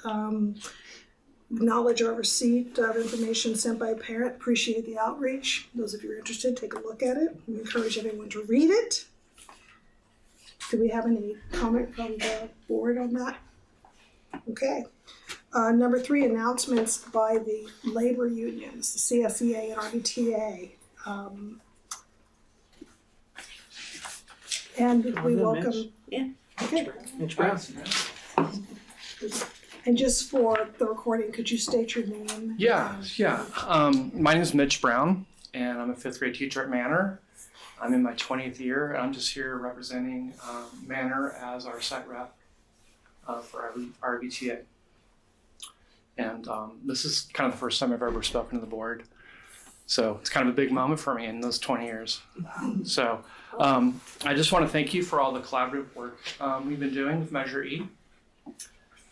Acknowledge our receipt of information sent by a parent. Appreciate the outreach. Those of you who are interested, take a look at it. We encourage everyone to read it. Do we have any comment from the board on that? Okay. Number 3, announcements by the labor unions, the CSEA and RVTA. And we welcome.
Yeah.
Okay.
Mitch Brown.
And just for the recording, could you state your name?
Yeah. My name is Mitch Brown, and I'm a 5th grade teacher at Manor. I'm in my 20th year, and I'm just here representing Manor as our site rep. for RVTA. And this is kind of the first time I've ever spoken to the board. So it's kind of a big moment for me in those 20 years. So I just want to thank you for all the collaborative work we've been doing with Measure E.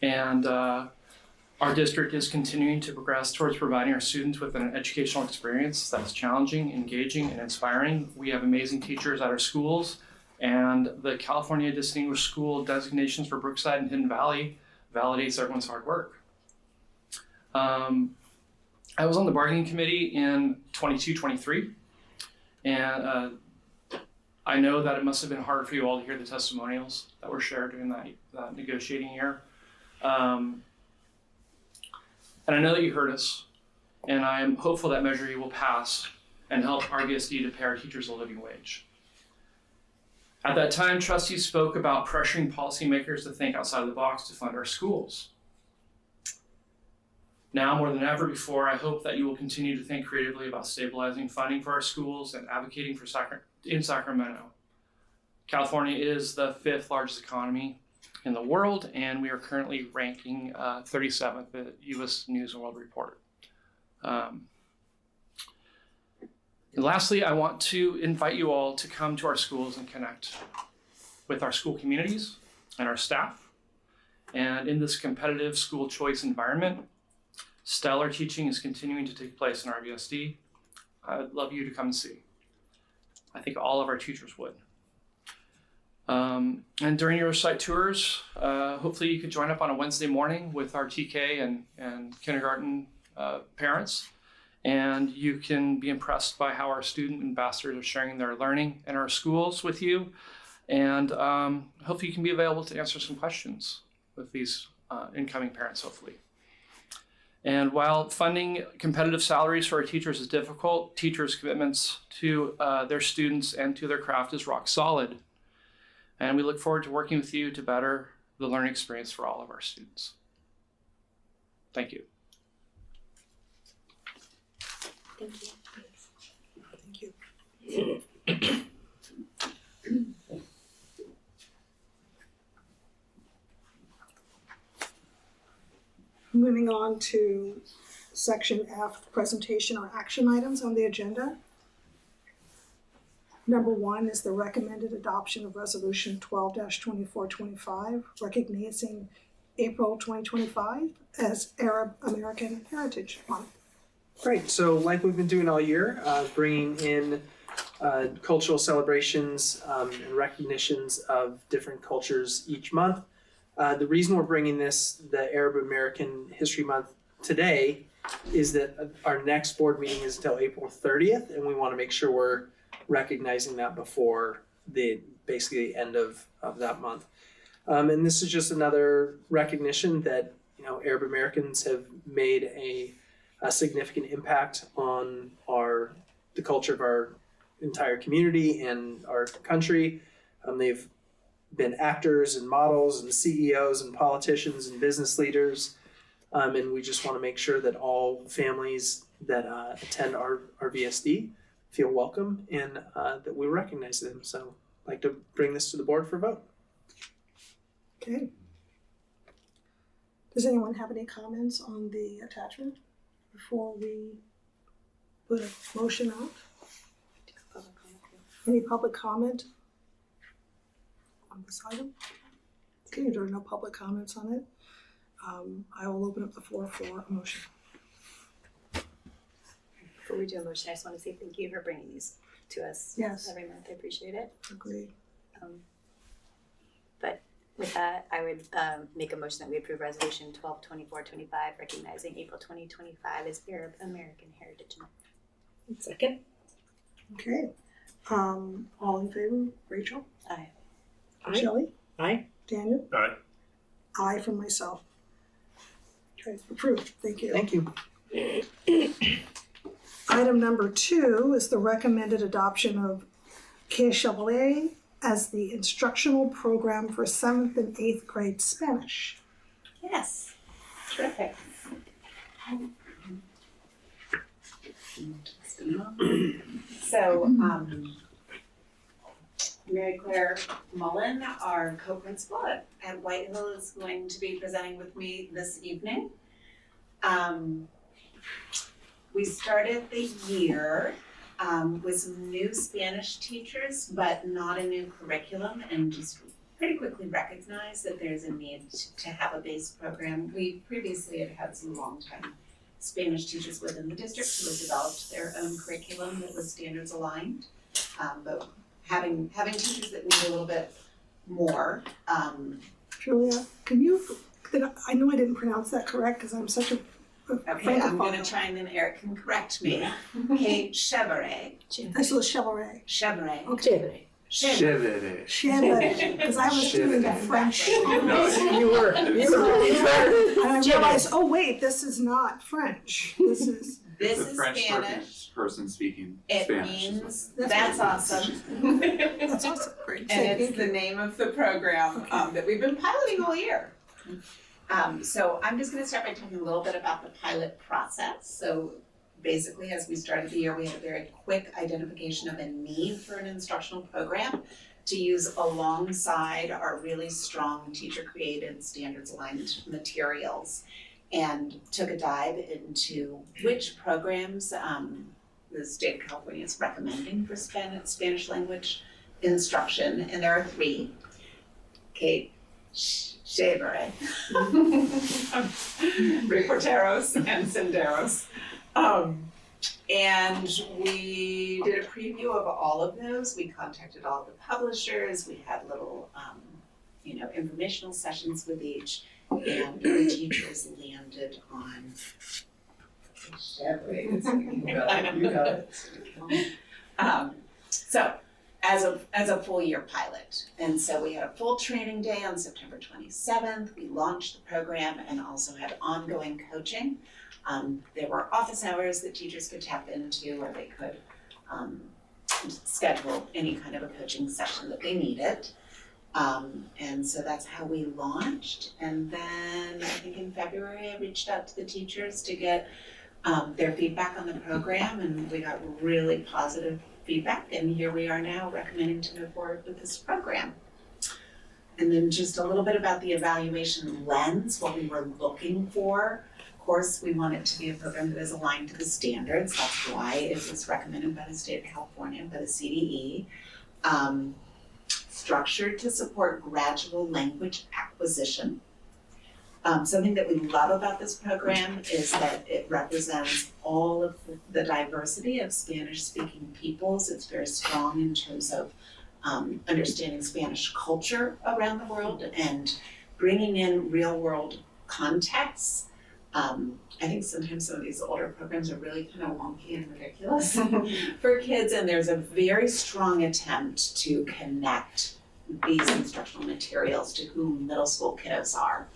And our district is continuing to progress towards providing our students with an educational experience that's challenging, engaging, and inspiring. We have amazing teachers at our schools, and the California Distinguished School designations for Brookside and Hidden Valley validates everyone's hard work. I was on the bargaining committee in 22-23, and I know that it must have been hard for you all to hear the testimonials that were shared during that negotiating year. And I know that you heard us, and I am hopeful that Measure E will pass and help RVSD to pay our teachers a living wage. At that time, trustees spoke about pressuring policymakers to think outside of the box to fund our schools. Now, more than ever before, I hope that you will continue to think creatively about stabilizing funding for our schools and advocating for in Sacramento. California is the 5th largest economy in the world, and we are currently ranking 37th at U.S. News and World Report. And lastly, I want to invite you all to come to our schools and connect with our school communities and our staff. And in this competitive school choice environment, stellar teaching is continuing to take place in RVSD. I'd love you to come and see. I think all of our teachers would. And during your site tours, hopefully you could join up on a Wednesday morning with our TK and kindergarten parents, and you can be impressed by how our student ambassadors are sharing their learning in our schools with you, and hopefully you can be available to answer some questions with these incoming parents, hopefully. And while funding competitive salaries for our teachers is difficult, teachers' commitments to their students and to their craft is rock solid. And we look forward to working with you to better the learning experience for all of our students. Thank you.
Thank you.
Thank you. Moving on to section F, presentation or action items on the agenda. Number 1 is the recommended adoption of Resolution 12-2425, recognizing April 2025 as Arab American Heritage Month.
Great, so like we've been doing all year, bringing in cultural celebrations and recognitions of different cultures each month. The reason we're bringing the Arab American History Month today, is that our next board meeting is until April 30th, and we want to make sure we're recognizing that before the end of that month. And this is just another recognition that Arab Americans have made a significant impact on the culture of our entire community and our country. They've been actors and models and CEOs and politicians and business leaders. And we just want to make sure that all families that attend our RVSD feel welcome and that we recognize them. So I'd like to bring this to the board for vote.
Okay. Does anyone have any comments on the attachment before we put a motion out? Any public comment on this item? Okay, there are no public comments on it. I will open up the floor for a motion.
Before we do a motion, I just want to say thank you for bringing these to us every month. I appreciate it.
Agreed.
But with that, I would make a motion that we approve Resolution 12-2425, recognizing April 2025 as Arab American Heritage Month.
Second. Okay. All in favor? Rachel?
Aye.
Shelley?
Aye.
Daniel?
Aye.
Aye from myself. Okay, approved. Thank you.
Thank you.
Item number 2 is the recommended adoption of Chevalier as the instructional program for 7th and 8th grade Spanish.
Yes, terrific. So Mary Claire Mullen, our co-principal at Whitehill, is going to be presenting with me this evening. We started the year with some new Spanish teachers, but not a new curriculum, and just pretty quickly recognized that there's a need to have a base program. We previously had some long-time Spanish teachers within the district who had developed their own curriculum that was standards aligned, but having teachers that need a little bit more.
Julia, I know I didn't pronounce that correct because I'm such a
Okay, I'm gonna try and then Eric can correct me. Kate Chevrolet.
That's a Chevrolet.
Chevrolet.
Okay.
Chevrolet.
Chevrolet, because I was doing the French.
No, you were.
And I realized, oh wait, this is not French. This is
This
The
is
French
Spanish.
person speaking
It
Spanish.
means that's awesome.
That's awesome. Great.
And it's the name of the program that we've been piloting all year. So I'm just gonna start by talking a little bit about the pilot process. So basically, as we started the year, we had a very quick identification of a need for an instructional program to use alongside our really strong teacher-created standards-aligned materials, and took a dive into which programs the state of California is recommending for Spanish language instruction, and there are 3. Kate Chevrolet, Reporteros, and Senderos. And we did a preview of all of those. We contacted all the publishers. We had little, informational sessions with each, and the teachers landed on. You got it. So, as a full year pilot, and so we had a full training day on September 27th. We launched the program and also had ongoing coaching. There were office hours that teachers could tap into, or they could schedule any kind of a coaching session that they needed. And so that's how we launched. And then I think in February, I reached out to the teachers to get their feedback on the program, and we got really positive feedback. And here we are now recommending to move forward with this program. And then just a little bit about the evaluation lens, what we were looking for. Of course, we want it to be a program that is aligned to the standards. That's why it was recommended by the state of California, by the CDE. Structured to support gradual language acquisition. Something that we love about this program is that it represents all of the diversity of Spanish-speaking peoples. It's very strong in terms of understanding Spanish culture around the world and bringing in real-world contexts. I think sometimes some of these older programs are really kind of wonky and ridiculous for kids, and there's a very strong attempt to connect these instructional materials to who middle school kiddos are.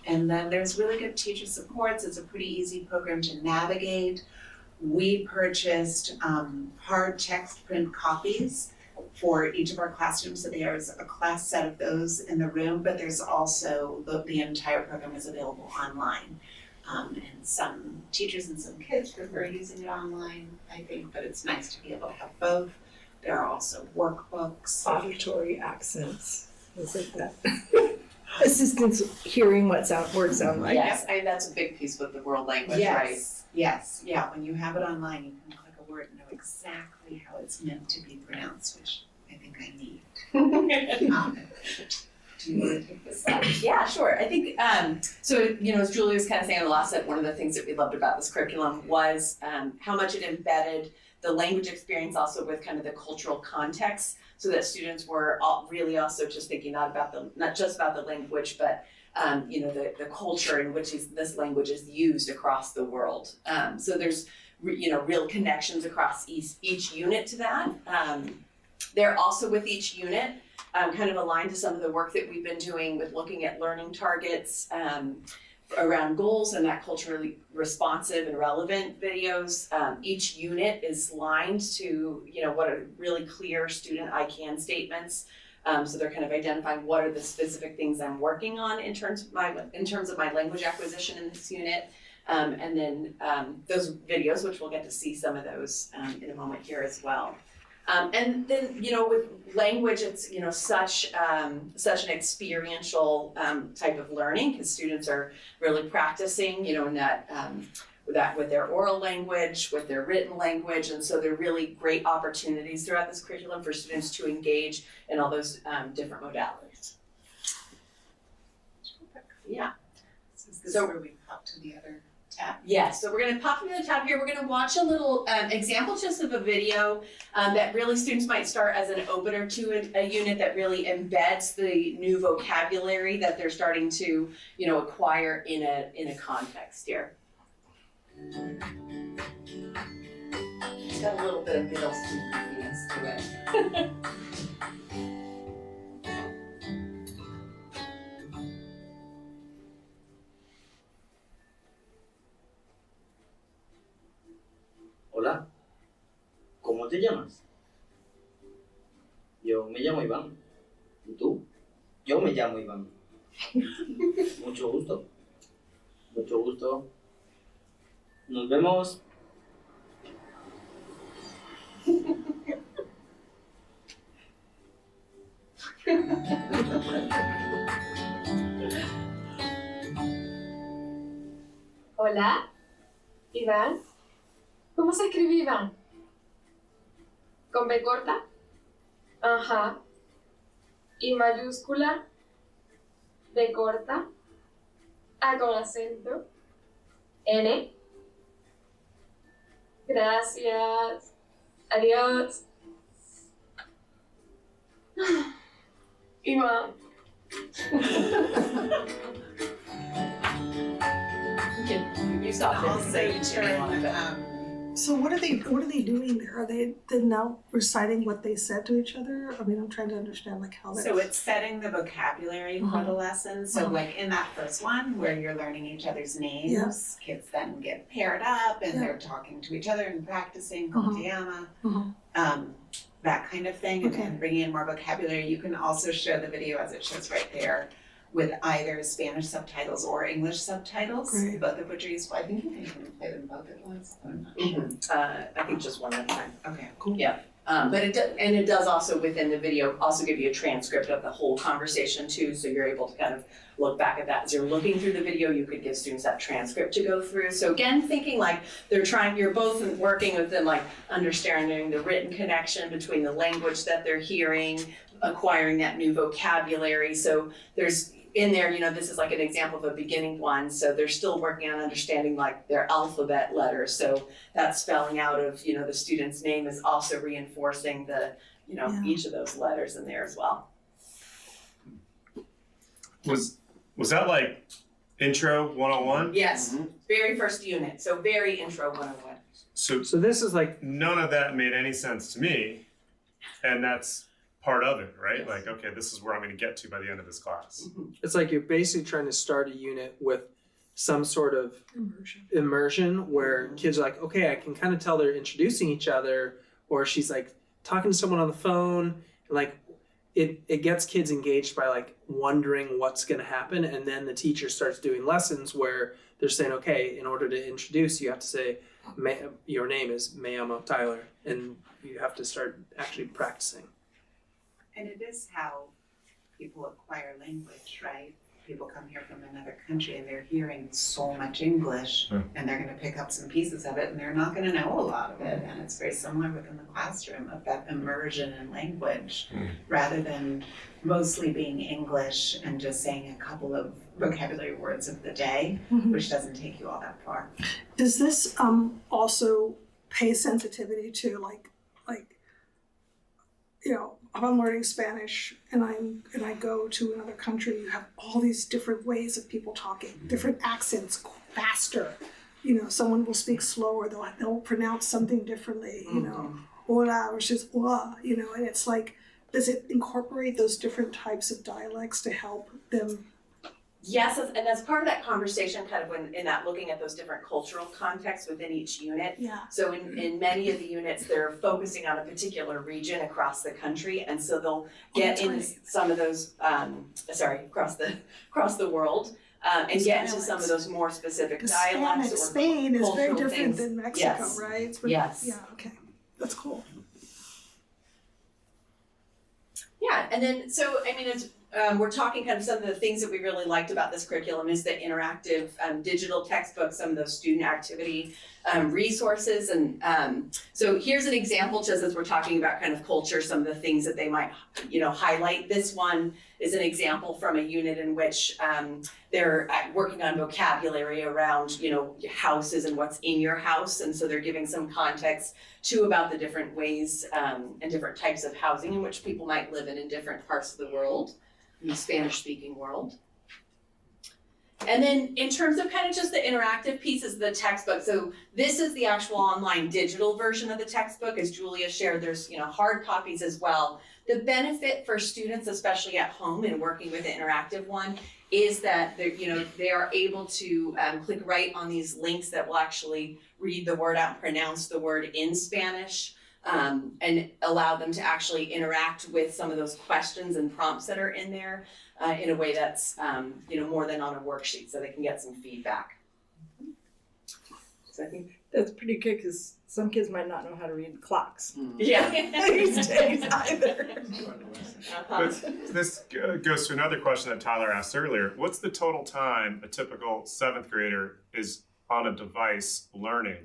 And then there's really good teacher supports. It's a pretty easy program to navigate. We purchased hard text print copies for each of our classrooms, so there's a class set of those in the room, but there's also the entire program is available online. And some teachers and some kids prefer using it online, I think, but it's nice to be able to have both. There are also workbooks.
Auditory accents, is it that? Assistance hearing what words sound like.
Yes, I mean, that's a big piece with the world language, right? Yes, yeah, when you have it online, you can click a word and know exactly how it's meant to be pronounced, which I think I need. Do you want to take this up?
Yeah, sure. I think, so, as Julie was kind of saying on the last set, one of the things that we loved about this curriculum was how much it embedded the language experience also with kind of the cultural context, so that students were really also just thinking not just about the language, but the culture in which this language is used across the world. So there's real connections across each unit to that. They're also with each unit kind of aligned to some of the work that we've been doing with looking at learning targets around goals and that culturally responsive and relevant videos. Each unit is lined to, what are really clear student I can statements. So they're kind of identifying what are the specific things I'm working on in terms of my language acquisition in this unit. And then those videos, which we'll get to see some of those in a moment here as well. And then, with language, it's, such an experiential type of learning, because students are really practicing, in that with their oral language, with their written language, and so there are really great opportunities throughout this curriculum for students to engage in all those different modalities. Yeah.
So where we pop to the other tab?
Yes, so we're going to pop into the tab here. We're going to watch a little example just of a video that really students might start as an opener to a unit that really embeds the new vocabulary that they're starting to, acquire in a context here. It's got a little bit of middle school goofiness to it.
Hola, ¿cómo te llamas? Yo me llamo Iván. ¿Y tú? Yo me llamo Iván. Mucho gusto. Mucho gusto. Nos vemos.
Hola, Iván. ¿Cómo se escribe Iván? ¿Con B corta? Ajá. ¿Y mayúscula? B corta. A con acento. N. Gracias. Adiós. Iván.
You saw this.
So what are they doing there? Are they now reciting what they said to each other? I mean, I'm trying to understand like how that's...
So it's setting the vocabulary for the lesson. So like in that first one where you're learning each other's names, kids then get paired up and they're talking to each other and practicing idioma, that kind of thing, and bringing in more vocabulary. You can also show the video as it shows right there with either Spanish subtitles or English subtitles, both of which are useful. I think you can even play them both at once.
I think just one at a time.
Okay, cool.
Yeah, but it does also within the video also give you a transcript of the whole conversation too, so you're able to kind of look back at that as you're looking through the video. You could give students that transcript to go through. So again, thinking like you're both working with them, like understanding the written connection between the language that they're hearing, acquiring that new vocabulary. So there's in there, this is like an example of a beginning one. So they're still working on understanding like their alphabet letters. So that spelling out of, the student's name is also reinforcing the, each of those letters in there as well.
Was that like intro 101?
Yes, very first unit. So very intro 101.
So
this is like,
none of that made any sense to me. And that's part of it, right? Like, okay, this is where I'm going to get to by the end of this class.
It's like you're basically trying to start a unit with some sort of immersion where kids are like, okay, I can kind of tell they're introducing each other, or she's like talking to someone on the phone, and like it gets kids engaged by like wondering what's going to happen. And then the teacher starts doing lessons where they're saying, okay, in order to introduce, you have to say, your name is me llamo Tyler, and you have to start actually practicing.
And it is how people acquire language, right? People come here from another country and they're hearing so much English and they're going to pick up some pieces of it and they're not going to know a lot of it. And it's very similar within the classroom of that immersion in language rather than mostly being English and just saying a couple of vocabulary words of the day, which doesn't take you all that far.
Does this also pay sensitivity to like if I'm learning Spanish and I go to another country, you have all these different ways of people talking, different accents, faster. Someone will speak slower, they'll pronounce something differently, hola versus hola, and it's like, does it incorporate those different types of dialects to help them?
Yes, and that's part of that conversation kind of when in that looking at those different cultural contexts within each unit.
Yeah.
So in many of the units, they're focusing on a particular region across the country, and so they'll get into some of those, across the world, and get into some of those more specific dialects or
Spain is very different
things.
than Mexico,
Yes.
right?
Yes.
Yeah, okay, that's cool.
Yeah, and then, so, I mean, it's, we're talking kind of some of the things that we really liked about this curriculum is the interactive digital textbooks, some of those student activity resources. And so here's an example, just as we're talking about kind of culture, some of the things that they might, highlight. This one is an example from a unit in which they're working on vocabulary around, houses and what's in your house. And so they're giving some context too about the different ways and different types of housing in which people might live in different parts of the world, in the Spanish-speaking world. And then in terms of kind of just the interactive pieces of the textbook, so this is the actual online digital version of the textbook. As Julia shared, there's hard copies as well. The benefit for students, especially at home and working with the interactive one, is that they are able to click right on these links that will actually read the word out and pronounce the word in Spanish, and allow them to actually interact with some of those questions and prompts that are in there in a way that's more than on a worksheet, so they can get some feedback.
So I think that's pretty good because some kids might not know how to read clocks.
Yeah.
These days either.
But this goes to another question that Tyler asked earlier. What's the total time a typical 7th grader is on a device learning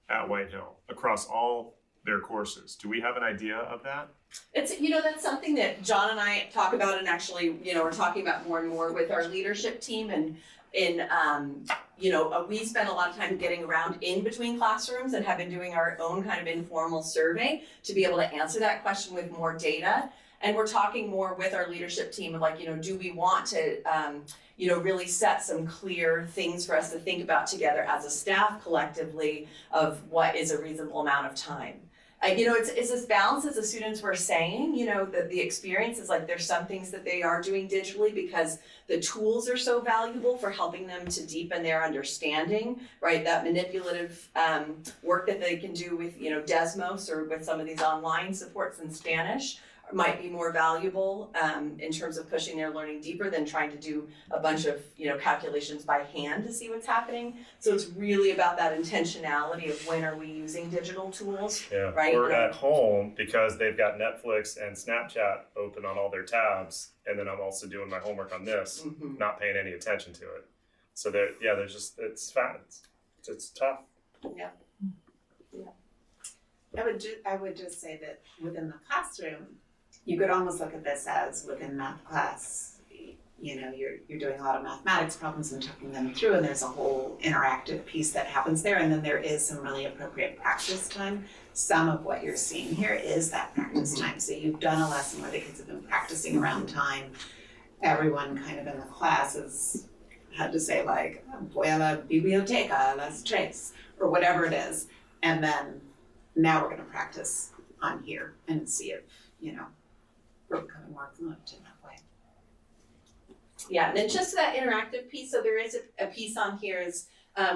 at White Hill across all their courses? Do we have an idea of that?
It's, that's something that John and I talk about, and actually, we're talking about more and more with our leadership team. And we spend a lot of time getting around in between classrooms and have been doing our own kind of informal survey to be able to answer that question with more data. And we're talking more with our leadership team of do we want to, really set some clear things for us to think about together as a staff collectively of what is a reasonable amount of time. It's this balance, as the students were saying, that the experience is there's some things that they are doing digitally because the tools are so valuable for helping them to deepen their understanding, right? That manipulative work that they can do with, Desmos or with some of these online supports in Spanish might be more valuable in terms of pushing their learning deeper than trying to do a bunch of calculations by hand to see what's happening. So it's really about that intentionality of when are we using digital tools, right?
Or at home because they've got Netflix and Snapchat open on all their tabs, and then I'm also doing my homework on this, not paying any attention to it. So there's just it's tough.
Yeah.
I would just say that within the classroom, you could almost look at this as within math class, you're doing a lot of mathematics problems and talking them through, and there's a whole interactive piece that happens there, and then there is some really appropriate practice time. Some of what you're seeing here is that practice time. So you've done a lesson where the kids have been practicing around time. Everyone kind of in the class has had to say voy a la biblioteca, las tres, or whatever it is, and then now we're going to practice on here and see if, we're becoming more fluent in that way.
Yeah, and then just that interactive piece, so there is a piece on here is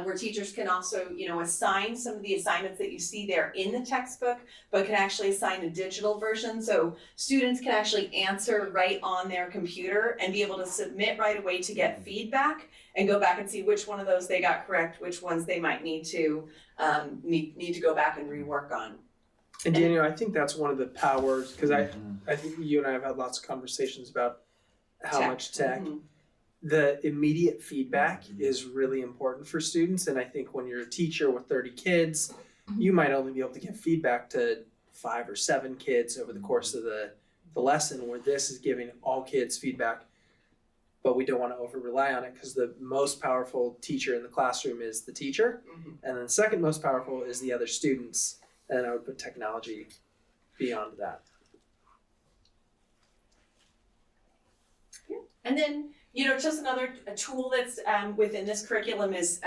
where teachers can also, assign some of the assignments that you see there in the textbook, but can actually assign a digital version. So students can actually answer right on their computer and be able to submit right away to get feedback and go back and see which one of those they got correct, which ones they might need to go back and rework on.
And Daniel, I think that's one of the powers, because I think you and I have had lots of conversations about how much tech. The immediate feedback is really important for students, and I think when you're a teacher with 30 kids, you might only be able to give feedback to 5 or 7 kids over the course of the lesson, where this is giving all kids feedback, but we don't want to over rely on it because the most powerful teacher in the classroom is the teacher, and then the second most powerful is the other students, and I would put technology beyond that.
And then, just another tool that's within this curriculum is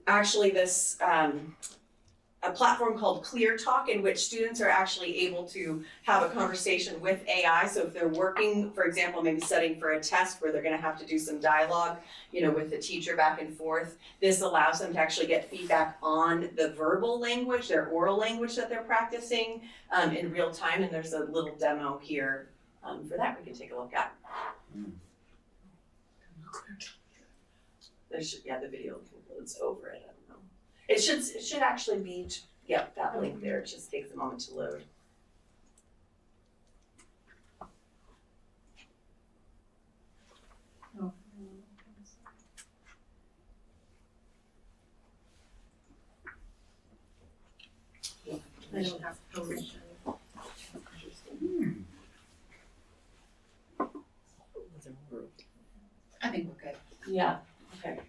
actually this a platform called Clear Talk, in which students are actually able to have a conversation with AI. So if they're working, for example, maybe studying for a test where they're going to have to do some dialogue, with the teacher back and forth, this allows them to actually get feedback on the verbal language, their oral language that they're practicing in real time. And there's a little demo here for that we can take a look at. The video loads over it. I don't know. It should actually be, that link there. It just takes a moment to load. I don't have permission.
I think we're good.
Yeah, okay.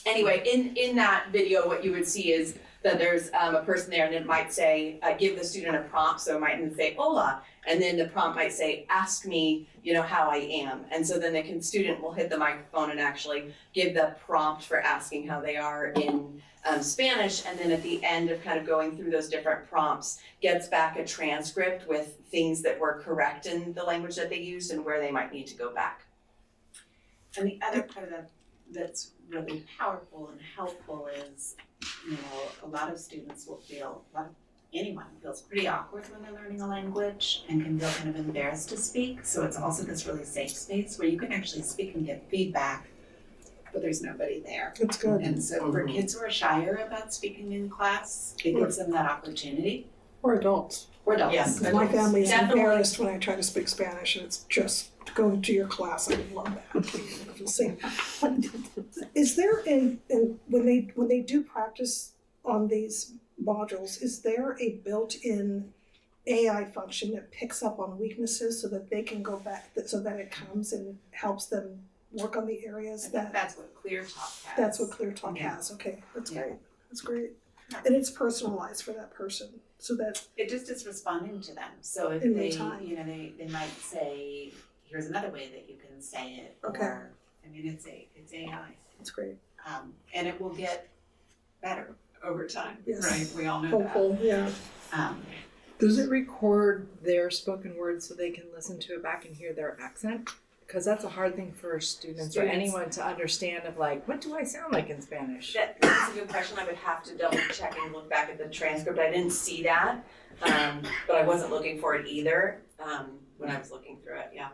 Anyway, in that video, what you would see is that there's a person there and it might say, give the student a prompt. So it might say, hola, and then the prompt might say, ask me, how I am. And so then the student will hit the microphone and actually give the prompt for asking how they are in Spanish. And then at the end of kind of going through those different prompts, gets back a transcript with things that were correct in the language that they used and where they might need to go back.
And the other part of that that's really powerful and helpful is, a lot of students will feel, anyone feels pretty awkward when they're learning a language and can feel kind of embarrassed to speak. So it's also this really safe space where you can actually speak and get feedback, but there's nobody there.
That's good.
And so for kids who are shyer about speaking in class, it gives them that opportunity.
Or adults.
Or adults.
Yes,
My family is
definitely.
embarrassed when I try to speak Spanish, and it's just to go to your class. I would love that. Is there when they do practice on these modules, is there a built-in AI function that picks up on weaknesses so that they can go back, so that it comes and helps them work on the areas that?
That's what ClearTalk has.
That's what ClearTalk has. Okay, that's great. That's great. And it's personalized for that person, so that
it just is responding to them. So if
in
they,
time.
they might say, "Here's another way that you can say it."
Okay.
Or, it's AI.
That's great.
And it will get better over time,
Yes.
right? We all know
Hopeful,
that.
yeah.
Does it record their spoken words so they can listen to it back and hear their accent? Because that's a hard thing for students or anyone to understand of what do I sound like in Spanish?
That's a good question. I would have to double check and look back at the transcript. I didn't see that, but I wasn't looking for it either when I was looking through it, yeah.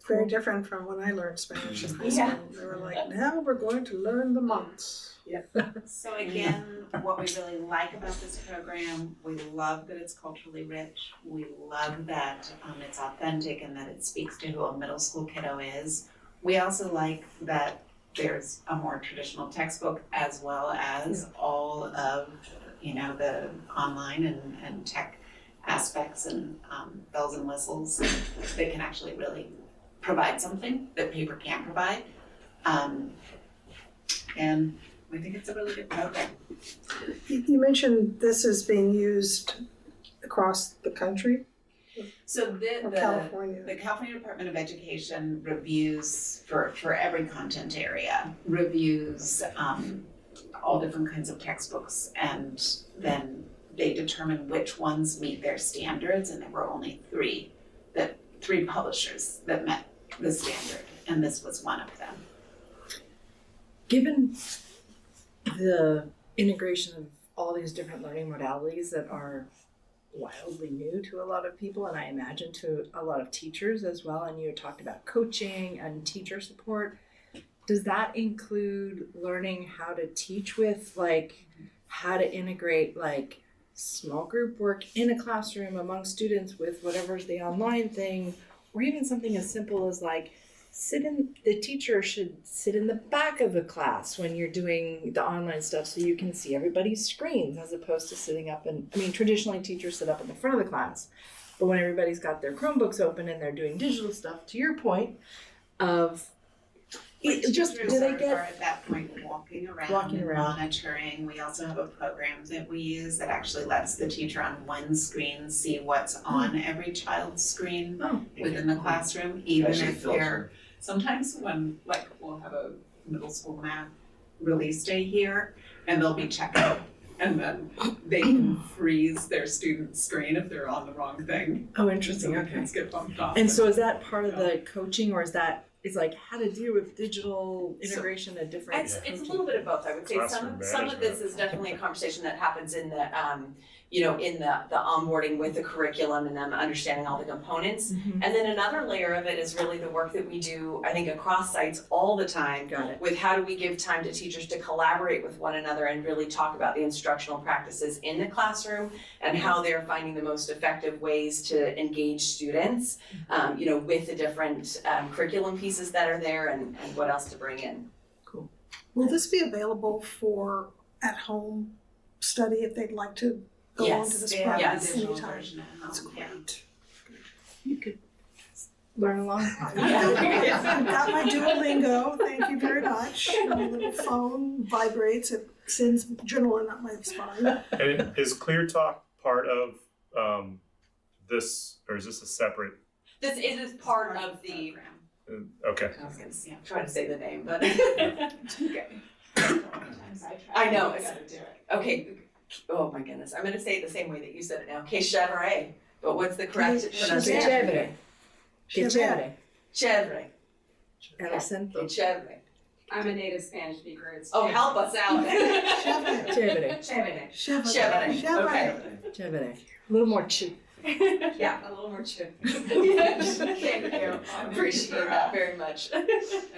Very different from when I learned Spanish in high school.
Yeah.
They were like, now we're going to learn the months.
Yeah.
So again, what we really like about this program, we love that it's culturally rich. We love that it's authentic and that it speaks to who a middle school kiddo is. We also like that there's a more traditional textbook as well as all of, the online and tech aspects and bells and whistles that can actually really provide something that paper can't provide. And we think it's a really good program.
You mentioned this is being used across the country?
So
Or California?
the California Department of Education reviews for every content area, reviews all different kinds of textbooks, and then they determine which ones meet their standards, and there were only three publishers that met the standard, and this was one of them.
Given the integration of all these different learning modalities that are wildly new to a lot of people, and I imagine to a lot of teachers as well, and you talked about coaching and teacher support, does that include learning how to teach with, how to integrate small group work in a classroom among students with whatever's the online thing, or even something as simple as the teacher should sit in the back of the class when you're doing the online stuff so you can see everybody's screens as opposed to sitting up traditionally teachers sit up in the front of the class, but when everybody's got their Chromebooks open and they're doing digital stuff, to your point of do they get
are at that point walking around, monitoring. We also have a program that we use that actually lets the teacher on one screen see what's on every child's screen within the classroom, even if they're sometimes when we'll have a middle school math release day here and they'll be checking and then they can freeze their student's screen if they're on the wrong thing.
Oh, interesting.
So
Okay.
kids get bumped off.
And so is that part of the coaching, or is how to deal with digital integration at different?
It's a little bit of both. I would say some of this is definitely a conversation that happens in the in the onboarding with the curriculum and them understanding all the components. And then another layer of it is really the work that we do, I think, across sites all the time with how do we give time to teachers to collaborate with one another and really talk about the instructional practices in the classroom and how they're finding the most effective ways to engage students, with the different curriculum pieces that are there and what else to bring in.
Cool. Will this be available for at-home study if they'd like to go on to this program anytime? That's great.
You could learn along.
I've got my Duolingo, thank you very much. My little phone vibrates, it sends adrenaline up my spine.
And is Clear Talk part of this, or is this a separate?
This is part of the.
Okay.
I was gonna try to say the name, but okay. I know. Okay. Oh my goodness. I'm gonna say it the same way that you said it now. Chevre. But what's the correct pronunciation? Chevre. Chevre.
I'm a native Spanish speaker. It's
Oh, help us out.
Chévere.
Okay.
Chévere. A little more chew.
Yeah, a little more chew. Thank you. Appreciate that very much.
And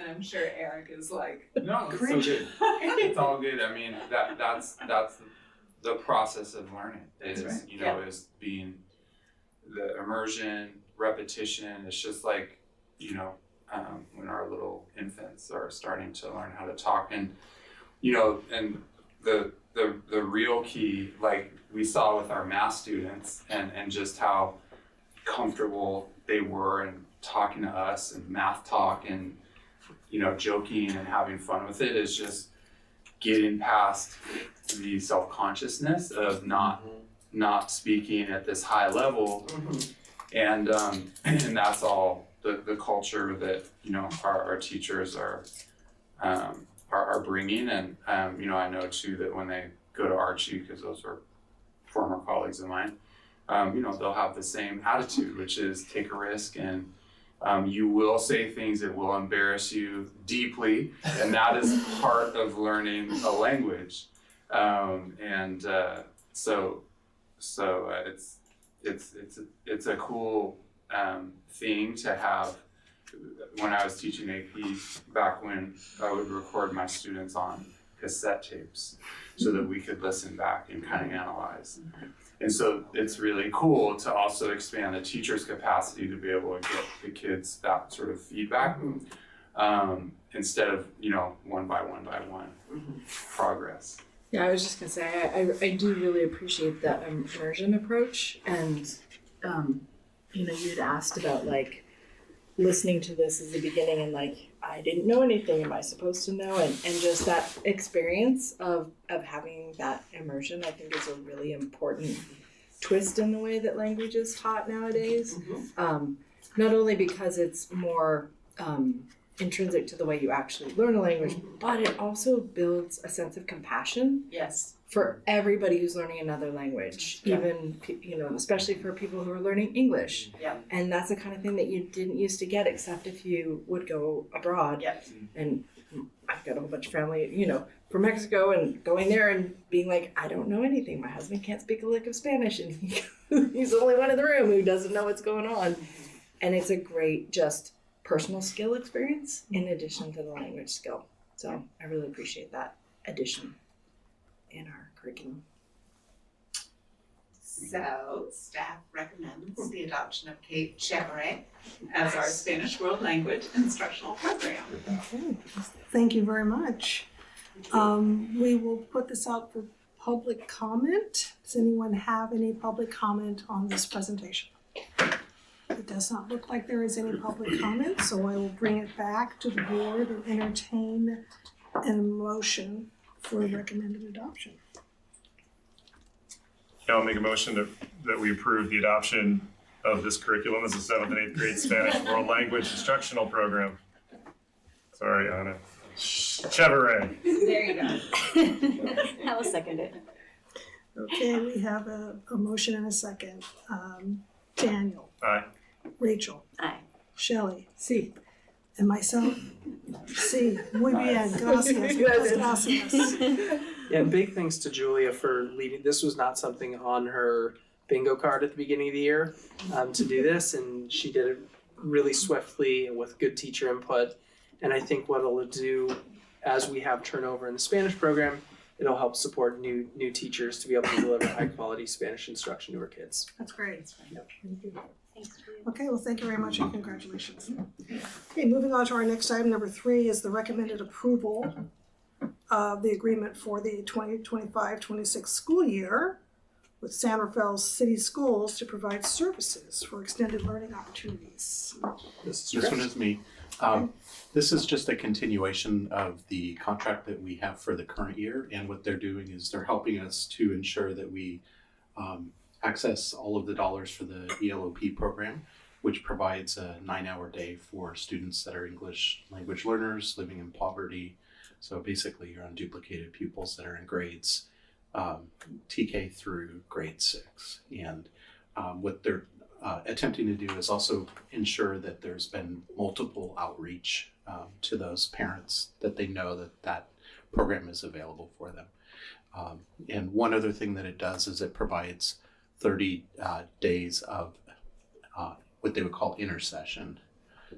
I'm sure Eric is like,
no, it's so good. It's all good. I mean, that's the process of learning is, is being the immersion, repetition. It's just like, when our little infants are starting to learn how to talk and the real key, like we saw with our math students and just how comfortable they were in talking to us and math talk and, joking and having fun with it is just getting past the self-consciousness of not speaking at this high level. And that's all the culture that, our teachers are bringing. And, I know too that when they go to Archie, because those are former colleagues of mine, they'll have the same attitude, which is take a risk and you will say things that will embarrass you deeply, and that is part of learning a language. It's a cool thing to have. When I was teaching AP back when I would record my students on cassette tapes so that we could listen back and kind of analyze. And so it's really cool to also expand the teacher's capacity to be able to get the kids that sort of feedback instead of, one by one progress.
Yeah, I was just gonna say, I do really appreciate the immersion approach and, you had asked about like listening to this as the beginning and like, I didn't know anything, am I supposed to know? And just that experience of having that immersion, I think is a really important twist in the way that language is taught nowadays. Not only because it's more intrinsic to the way you actually learn a language, but it also builds a sense of compassion.
Yes.
For everybody who's learning another language, even, especially for people who are learning English.
Yeah.
And that's the kind of thing that you didn't used to get except if you would go abroad.
Yeah.
And I've got a whole bunch of family, from Mexico and going there and being like, I don't know anything. My husband can't speak a lick of Spanish and he's the only one in the room who doesn't know what's going on. And it's a great just personal skill experience in addition to the language skill. So I really appreciate that addition in our curriculum.
So staff recommends the adoption of Kate Chevre as our Spanish World Language instructional program.
Okay. Thank you very much. We will put this out for public comment. Does anyone have any public comment on this presentation? It does not look like there is any public comment, so I will bring it back to the board and entertain a motion for recommended adoption.
I'll make a motion that we approve the adoption of this curriculum as a 7th and 8th grade Spanish World Language instructional program. Sorry, Anna. Chevre.
There you go.
I will second it.
Okay, we have a motion and a second. Daniel.
Aye.
Rachel.
Aye.
Shelley.
See.
And myself? Sí, muy bien, gracias, muchas gracias.
Yeah, and big thanks to Julia for leading. This was not something on her bingo card at the beginning of the year to do this, and she did it really swiftly and with good teacher input. And I think what it'll do as we have turnover in the Spanish program, it'll help support new teachers to be able to deliver high quality Spanish instruction to our kids.
That's great.
Yep.
Thanks, Julia.
Okay, well, thank you very much and congratulations. Okay, moving on to our next item, number 3, is the recommended approval of the agreement for the 2025-26 school year with San Rafael City Schools to provide services for extended learning opportunities.
This one is me. This is just a continuation of the contract that we have for the current year, and what they're doing is they're helping us to ensure that we access all of the dollars for the ELOP program, which provides a 9-hour day for students that are English language learners living in poverty. So basically you're unduplicated pupils that are in grades TK through grade 6. And what they're attempting to do is also ensure that there's been multiple outreach to those parents, that they know that that program is available for them. And one other thing that it does is it provides 30 days of what they would call intercession.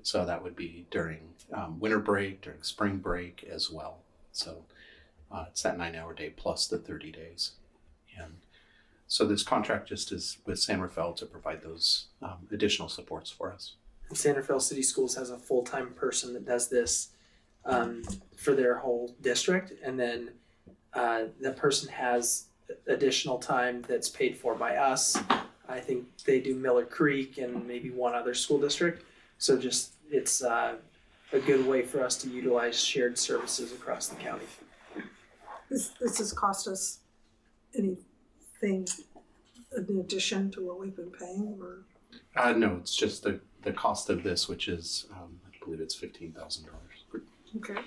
So that would be during winter break, during spring break as well. So it's that 9-hour day plus the 30 days. And so this contract just is with San Rafael to provide those additional supports for us.
San Rafael City Schools has a full-time person that does this for their whole district, and then the person has additional time that's paid for by us. I think they do Miller Creek and maybe one other school district. So just it's a good way for us to utilize shared services across the county.
This has cost us anything in addition to what we've been paying, or?
No, it's just the cost of this, which is I believe it's $15,000.
Okay.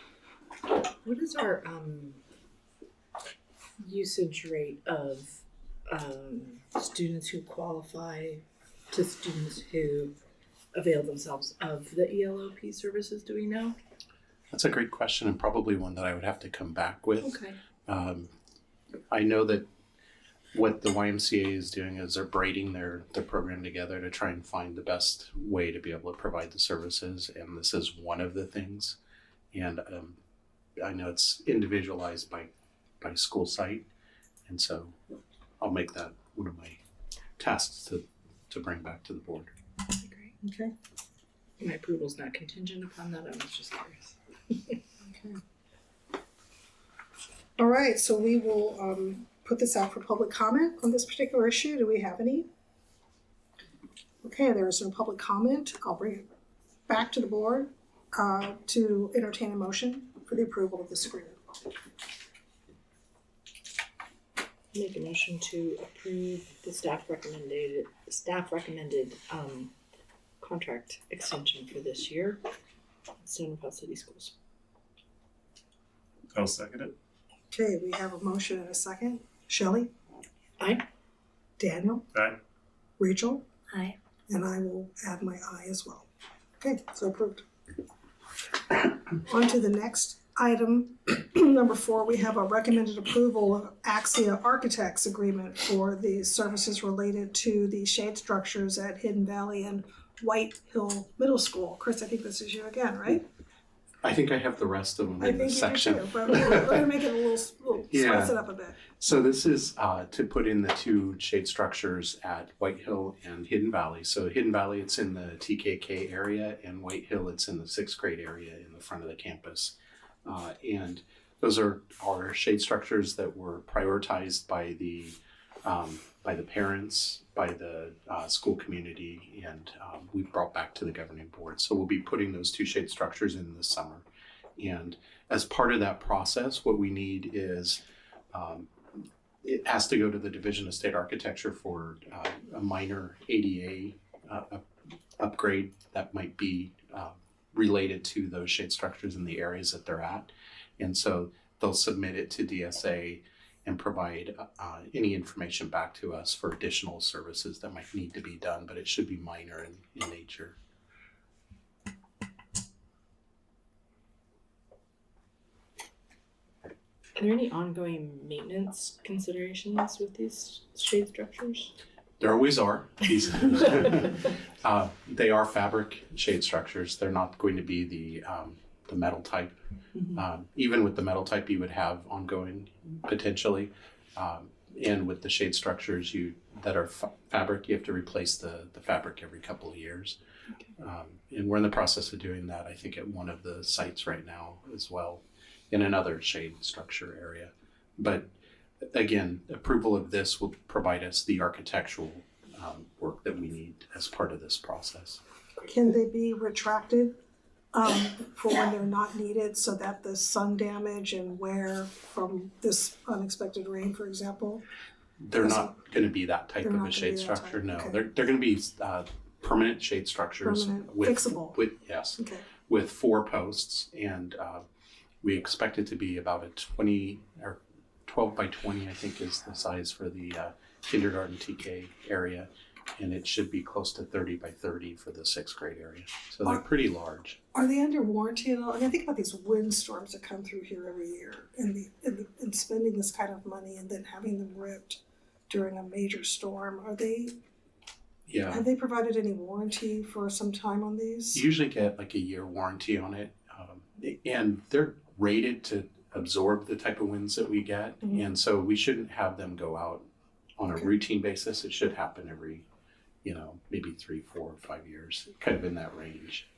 What is our usage rate of students who qualify to students who avail themselves of the ELOP services? Do we know?
That's a great question, and probably one that I would have to come back with.
Okay.
I know that what the YMCA is doing is they're braiding their program together to try and find the best way to be able to provide the services, and this is one of the things. And I know it's individualized by school site, and so I'll make that one of my tasks to bring back to the board.
Great. Okay. My approval's not contingent upon that. I was just curious.
Okay. All right, so we will put this out for public comment on this particular issue. Do we have any? Okay, there is no public comment. I'll bring it back to the board to entertain a motion for the approval of this agreement.
Make a motion to approve the staff recommended contract extension for this year at San Rafael City Schools.
I'll second it.
Okay, we have a motion and a second. Shelley?
Aye.
Daniel?
Aye.
Rachel?
Aye.
And I will add my aye as well. Okay, so approved. On to the next item, number 4, we have a recommended approval of Acceder Architects agreement for the services related to the shade structures at Hidden Valley and White Hill Middle School. Chris, I think this is you again, right?
I think I have the rest of them
I
in
think
this
you
section.
do too, but we're gonna make it a little spice it up a bit.
So this is to put in the 2 shade structures at White Hill and Hidden Valley. So Hidden Valley, it's in the TKK area, and White Hill, it's in the 6th grade area in the front of the campus. And those are our shade structures that were prioritized by the parents, by the school community, and we brought back to the governing board. So we'll be putting those 2 shade structures in this summer. And as part of that process, what we need is it has to go to the Division of State Architecture for a minor ADA upgrade that might be related to those shade structures in the areas that they're at. And so they'll submit it to DSA and provide any information back to us for additional services that might need to be done, but it should be minor in nature.
there any ongoing maintenance considerations with these shade structures?
There always are. These, they are fabric shade structures. They're not going to be the metal type. Even with the metal type, you would have ongoing potentially. And with the shade structures that are fabric, you have to replace the fabric every couple of years. And we're in the process of doing that, I think, at one of the sites right now as well, in another shade structure area. But again, approval of this will provide us the architectural work that we need as part of this process.
Can they be retracted for when they're not needed so that the sun damage and wear from this unexpected rain, for example?
They're not going to be that type of a shade structure. No, they're going to be permanent shade structures.
Fixable.
Yes.
Okay.
With 4 posts, and we expect it to be about a 20 or 12 by 20, I think, is the size for the kindergarten TK area, and it should be close to 30 by 30 for the 6th grade area. So they're pretty large.
Are they under warranty at all? I mean, I think about these windstorms that come through here every year, and spending this kind of money and then having them ripped during a major storm. Are they?
Yeah.
Have they provided any warranty for some time on these?
You usually get like a year warranty on it, and they're rated to absorb the type of winds that we get, and so we shouldn't have them go out on a routine basis. It should happen every, maybe 3, 4, 5 years, kind of in that range.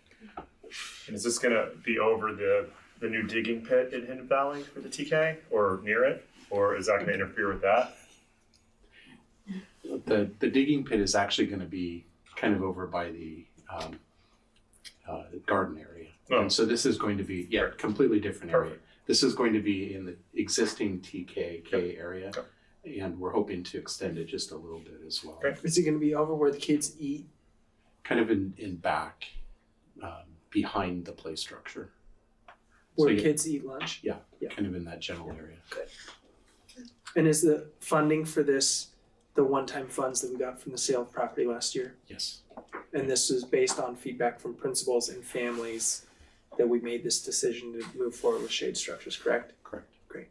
And is this gonna be over the new digging pit in Hidden Valley for the TK, or near it, or is that gonna interfere with that?
The digging pit is actually going to be kind of over by the garden area. And so this is going to be, completely different area. This is going to be in the existing TKK area, and we're hoping to extend it just a little bit as well.
Is it going to be over where the kids eat?
Kind of in back, behind the play structure.
Where kids eat lunch?
Yeah, kind of in that general area.
Good. And is the funding for this the one-time funds that we got from the sale of property last year?
Yes.
And this is based on feedback from principals and families that we made this decision to move forward with shade structures, correct?
Correct.
Great.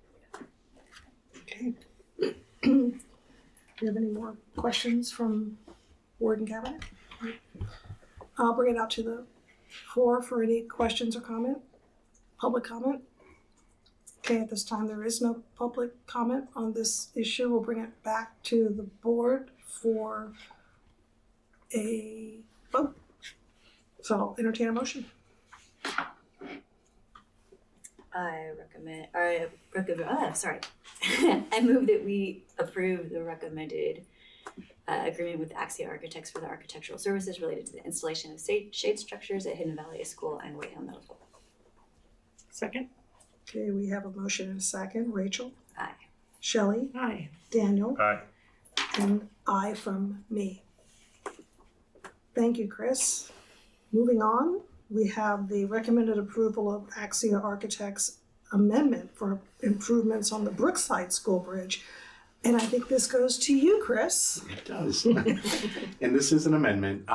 Okay. Do you have any more questions from board and cabinet? I'll bring it out to the floor for any questions or comment, public comment. Okay, at this time, there is no public comment on this issue. We'll bring it back to the board for a vote. So I'll entertain a motion.
I move that we approve the recommended agreement with Axia Architects for the architectural services related to the installation of shade structures at Hidden Valley School and White Hill Middle School.
Second. Okay, we have a motion and a second. Rachel?
Aye.
Shelley?
Aye.
Daniel?
Aye.
And aye from me. Thank you, Chris. Moving on, we have the recommended approval of Axia Architects amendment for improvements on the Brookside School Bridge. And I think this goes to you, Chris.
It does. And this is an amendment.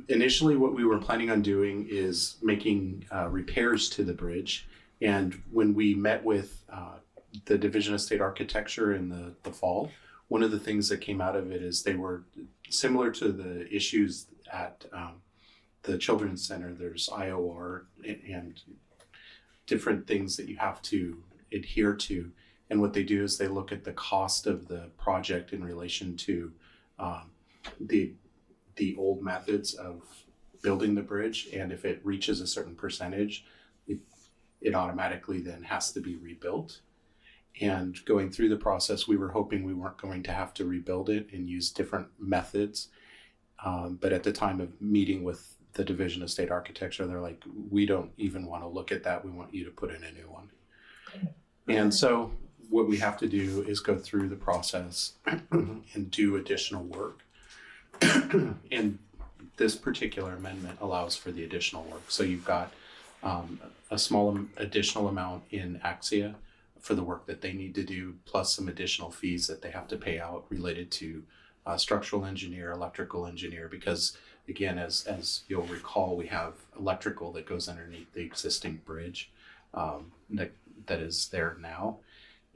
Initially, what we were planning on doing is making repairs to the bridge. And when we met with the Division of State Architecture in the fall, one of the things that came out of it is they were similar to the issues at the Children's Center. There's IOR and different things that you have to adhere to. And what they do is they look at the cost of the project in relation to the old methods of building the bridge. And if it reaches a certain percentage, it automatically then has to be rebuilt. And going through the process, we were hoping we weren't going to have to rebuild it and use different methods. But at the time of meeting with the Division of State Architecture, they're like, we don't even want to look at that. We want you to put in a new one. And so what we have to do is go through the process and do additional work. And this particular amendment allows for the additional work. So you've got a small additional amount in Axia for the work that they need to do, plus some additional fees that they have to pay out related to structural engineer, electrical engineer, because again, as you'll recall, we have electrical that goes underneath the existing bridge that is there now.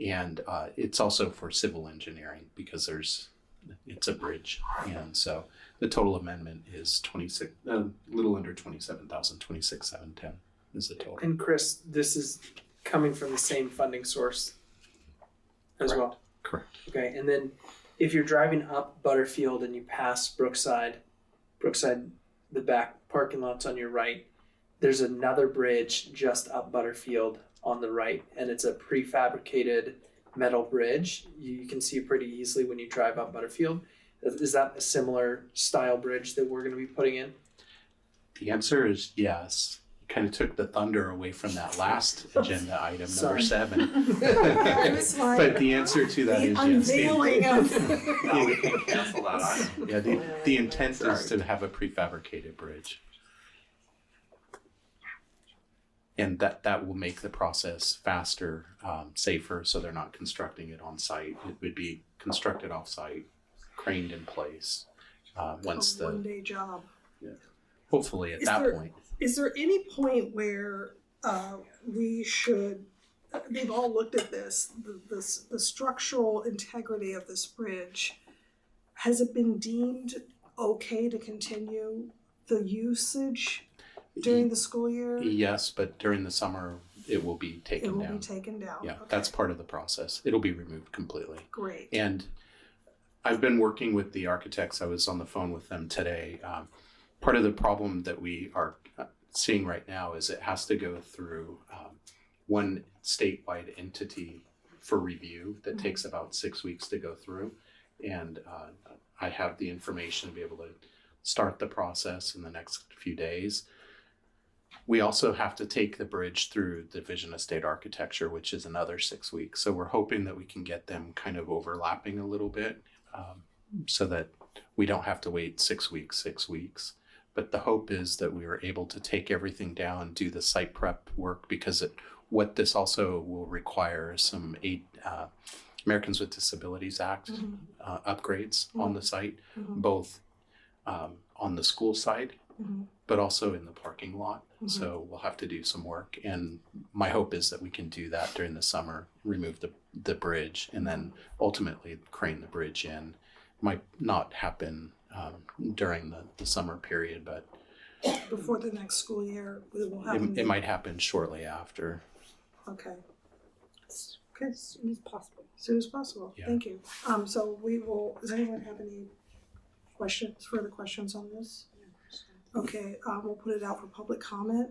And it's also for civil engineering because it's a bridge. And so the total amendment is little under 27,000, 26,710 is the total.
And Chris, this is coming from the same funding source as
Correct.
well?
Correct.
Okay, and then if you're driving up Butterfield and you pass Brookside, the back parking lot's on your right, there's another bridge just up Butterfield on the right, and it's a prefabricated metal bridge. You can see it pretty easily when you drive up Butterfield. Is that a similar style bridge that we're going to be putting in?
The answer is yes. You kind of took the thunder away from that last agenda item, number 7.
I was like,
But the answer to that is yes.
unveiling of.
Now we can cancel that item.
Yeah, the intent is to have a prefabricated bridge. And that will make the process faster, safer, so they're not constructing it on site. It would be constructed off site, craned in place. Once
a one-day job.
Hopefully at that point.
Is there any point where we should? They've all looked at this. The structural integrity of this bridge. Has it been deemed okay to continue the usage during the school year?
Yes, but during the summer, it will be taken down.
It will be taken down.
Yeah,
okay.
That's part of the process. It'll be removed completely.
Great.
And I've been working with the architects. I was on the phone with them today. Part of the problem that we are seeing right now is it has to go through one statewide entity for review that takes about 6 weeks to go through. And I have the information to be able to start the process in the next few days. We also have to take the bridge through Division of State Architecture, which is another 6 weeks. So we're hoping that we can get them kind of overlapping a little bit so that we don't have to wait 6 weeks. But the hope is that we are able to take everything down, do the site prep work, because what this also will require is some Americans with Disabilities Act upgrades on the site, both on the school side, but also in the parking lot. So we'll have to do some work. And my hope is that we can do that during the summer, remove the bridge, and then ultimately crane the bridge in. Might not happen during the summer period, but
before the next school year, it will happen.
It might happen shortly after.
Okay.
Okay, as soon as possible.
As soon as possible.
Yeah.
Thank you. So we will. Does anyone have any further questions on this? Okay, we'll put it out for public comment.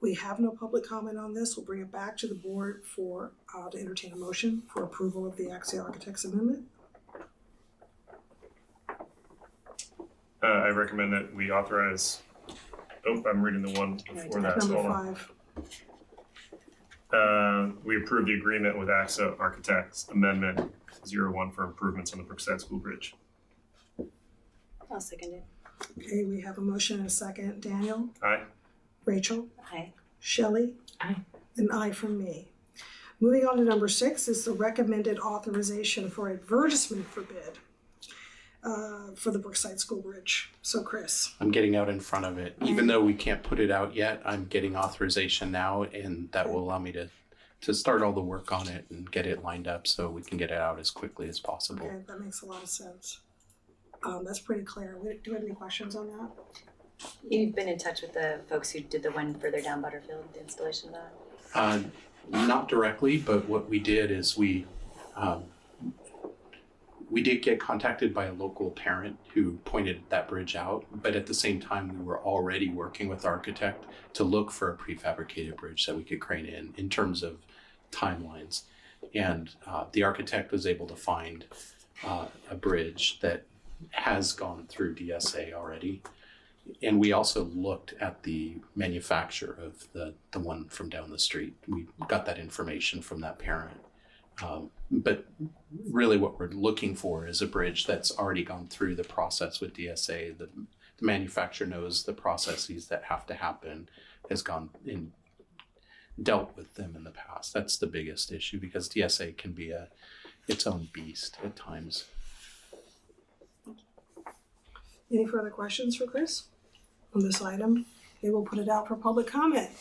We have no public comment on this. We'll bring it back to the board for to entertain a motion for approval of the Acceder Architects Amendment.
I recommend that we authorize, I'm reading the one before that.
Number
Hold on.
5.
We approve the agreement with Acceder Architects Amendment 01 for improvements on the Brookside School Bridge.
I'll second it.
Okay, we have a motion and a second. Daniel?
Aye.
Rachel?
Aye.
Shelley?
Aye.
An aye from me. Moving on to number 6 is the recommended authorization for advertisement for bid for the Brookside School Bridge. So Chris.
I'm getting out in front of it. Even though we can't put it out yet, I'm getting authorization now, and that will allow me to start all the work on it and get it lined up so we can get it out as quickly as possible.
Okay, that makes a lot of sense. That's pretty clear. Do you have any questions on that?
You've been in touch with the folks who did the one further down Butterfield, the installation of that?
Not directly, but what we did is we did get contacted by a local parent who pointed that bridge out, but at the same time, we were already working with the architect to look for a prefabricated bridge that we could crane in terms of timelines. And the architect was able to find a bridge that has gone through DSA already. And we also looked at the manufacturer of the one from down the street. We got that information from that parent. But really what we're looking for is a bridge that's already gone through the process with DSA. The manufacturer knows the processes that have to happen, has gone in, dealt with them in the past. That's the biggest issue because DSA can be its own beast at times.
Any further questions for Chris on this item? They will put it out for public comment.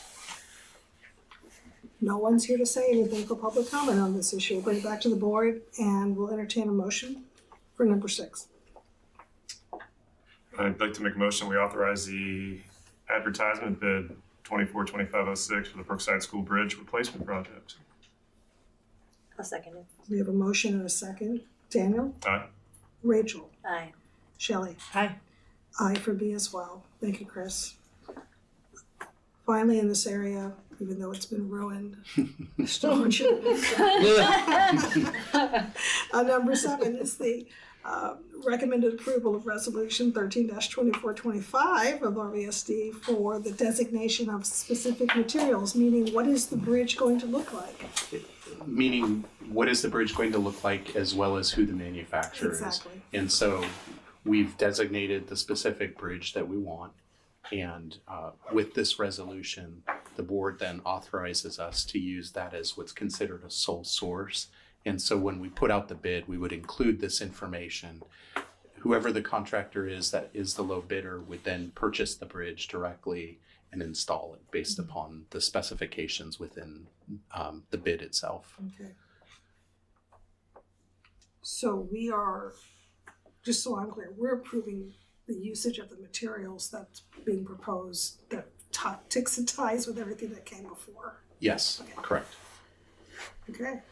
No one's here to say anything for public comment on this issue. We'll bring it back to the board and we'll entertain a motion for number 6.
I'd like to make a motion, we authorize the advertisement bid 242506 for the Brookside School Bridge Replacement Project.
I'll second it.
We have a motion and a second. Daniel?
Aye.
Rachel?
Aye.
Shelley?
Aye.
Aye for me as well. Thank you, Chris. Finally, in this area, even though it's been ruined, still on you. Number 7 is the recommended approval of resolution 13-2425 of RVSD for the designation of specific materials, meaning what is the bridge going to look like?
Meaning, what is the bridge going to look like, as well as who the manufacturer
Exactly.
is. And so we've designated the specific bridge that we want. And with this resolution, the board then authorizes us to use that as what's considered a sole source. And so when we put out the bid, we would include this information. Whoever the contractor is that is the low bidder would then purchase the bridge directly and install it based upon the specifications within the bid itself.
Okay. So we are, just so I'm clear, we're approving the usage of the materials that's being proposed that ticks and ties with everything that came before.
Yes,
Okay.
correct.
Okay.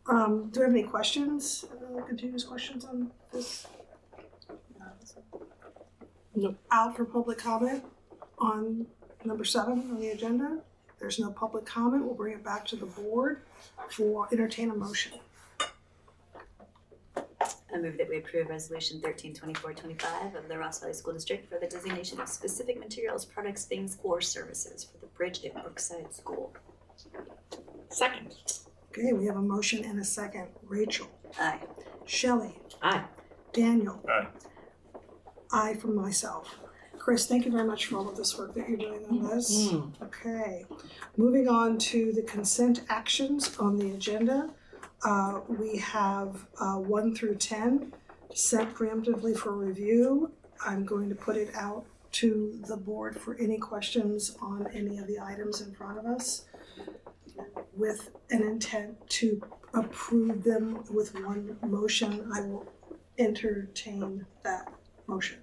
Do we have any questions, continuous questions on this?
Nope.
Out for public comment on number 7 on the agenda. There's no public comment. We'll bring it back to the board for entertain a motion.
I move that we approve resolution 13-2425 of the Ross Valley School District for the designation of specific materials, products, things, or services for the bridge at Brookside School.
Second.
Okay, we have a motion and a second. Rachel?
Aye.
Shelley?
Aye.
Daniel?
Aye.
Aye from myself. Chris, thank you very much for all of this work that you're doing on this. Okay, moving on to the consent actions on the agenda. We have 1 through 10 sent preemptively for review. I'm going to put it out to the board for any questions on any of the items in front of us, with an intent to approve them with one motion. I will entertain that motion.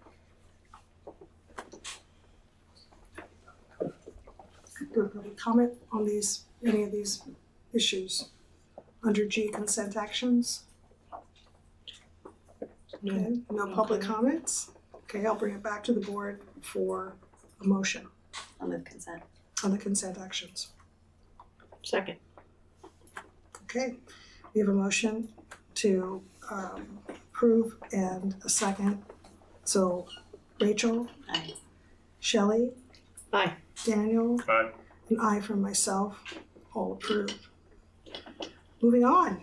Do you have any comment on any of these issues? Under G, consent actions? Okay, no public comments? Okay, I'll bring it back to the board for a motion
I'll move consent.
on the consent actions.
Second.
Okay, we have a motion to approve and a second. So Rachel?
Aye.
Shelley?
Aye.
Daniel?
Aye.
An aye from myself, all approved. Moving on,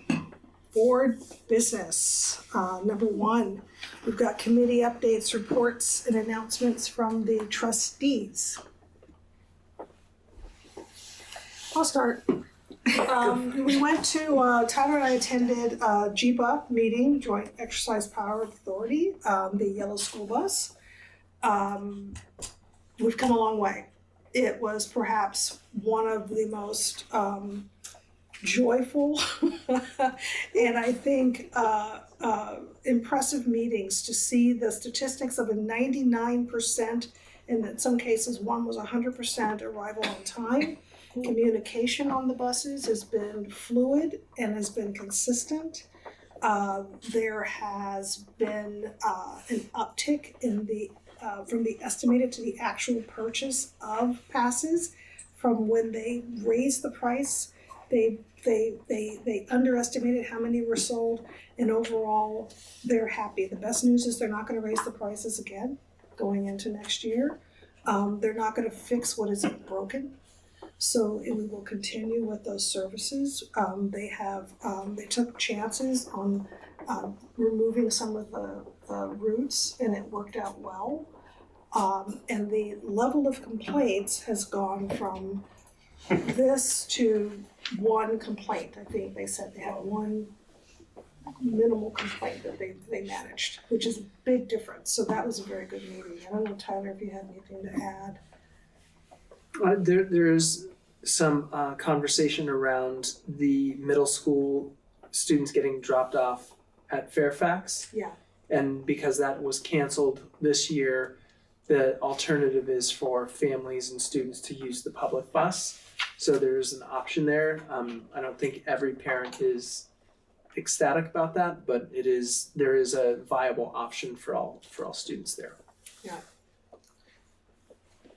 board business. Number 1, we've got committee updates, reports, and announcements from the trustees. I'll start. We went to, Tyler and I attended a JEPA meeting, Joint Exercise Power Authority, the yellow school bus. We've come a long way. It was perhaps one of the most joyful and I think impressive meetings to see the statistics of a 99%, and in some cases one was 100% arrival on time. Communication on the buses has been fluid and has been consistent. There has been an uptick in the from the estimated to the actual purchase of passes. From when they raised the price, they underestimated how many were sold, and overall they're happy. The best news is they're not going to raise the prices again going into next year. They're not going to fix what is broken. So we will continue with those services. They took chances on removing some of the routes, and it worked out well. And the level of complaints has gone from this to 1 complaint. I think they said they had 1 minimal complaint that they managed, which is a big difference. So that was a very good meeting. I don't know, Tyler, if you had anything to add.
There's some conversation around the middle school students getting dropped off at Fairfax.
Yeah.
And because that was canceled this year, the alternative is for families and students to use the public bus. So there's an option there. I don't think every parent is ecstatic about that, but there is a viable option for all students there.
Yeah.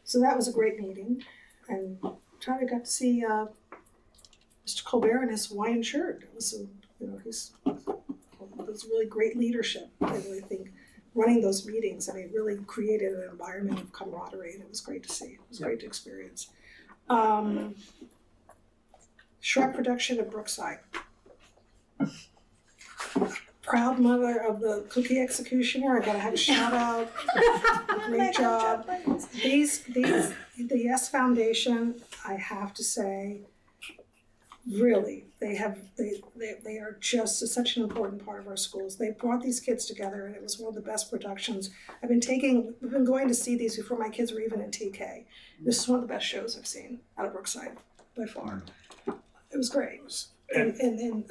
So that was a great meeting, and Tyler got to see Mr. Colbert in his Hawaiian shirt. It was, he's really great leadership. I really think running those meetings, really created an environment of camaraderie, and it was great to see. It was great to experience. Shrek production at Brookside. Proud mother of the cookie executioner. I gotta have a shout out. Great job. The Yes Foundation, I have to say, really, they are just such an important part of our schools. They brought these kids together, and it was one of the best productions. We've been going to see these before my kids were even in TK. This is one of the best shows I've seen out of Brookside by far. It was great. And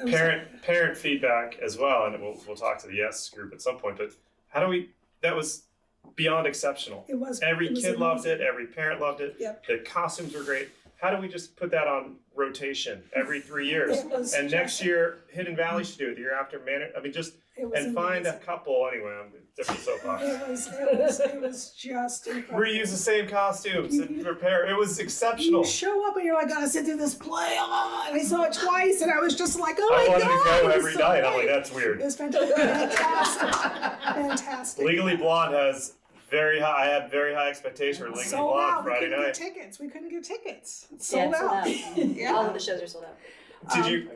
parent feedback as well, and we'll talk to the Yes group at some point. But that was beyond exceptional.
It was.
Every
it was
kid
amazing.
loved it. Every parent loved it.
Yep.
The costumes were great. How do we just put that on rotation every 3 years? And next year, Hidden Valley should do it. The year after, find a couple. Anyway, I'm different soapbox.
It was just incredible.
Reuse the same costumes and prepare. It was exceptional.
You show up and you're like, I gotta sit through this play. And I saw it twice, and I was just like, oh my God.
I wanted to go every night. I'm like, that's weird.
It was fantastic. Fantastic.
Legally Blonde has I had very high expectations for Legally
Sold
Blonde
out.
Friday night.
We couldn't get tickets. It's
Yeah,
sold out.
Yeah. All of the shows are sold out.
Did you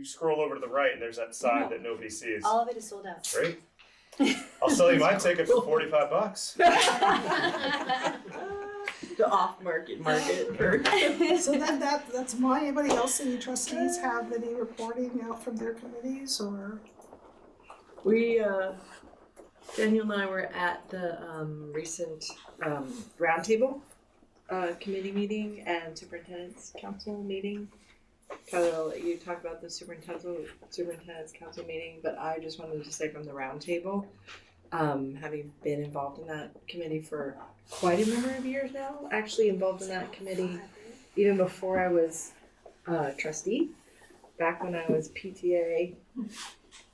scroll over to the right and there's that side that nobody sees.
All of it is sold out.
Great. I'll sell you my ticket for $45.
The off-market market.
So that's mine. Anybody else, any trustees have any reporting out from their committees or?
We, Daniel and I were at the recent roundtable committee meeting and superintendent's council meeting. Tyler, I'll let you talk about the superintendent's council meeting, but I just wanted to say from the roundtable, having been involved in that committee for quite a number of years now, actually involved in that committee even before I was trustee, back when I was PTA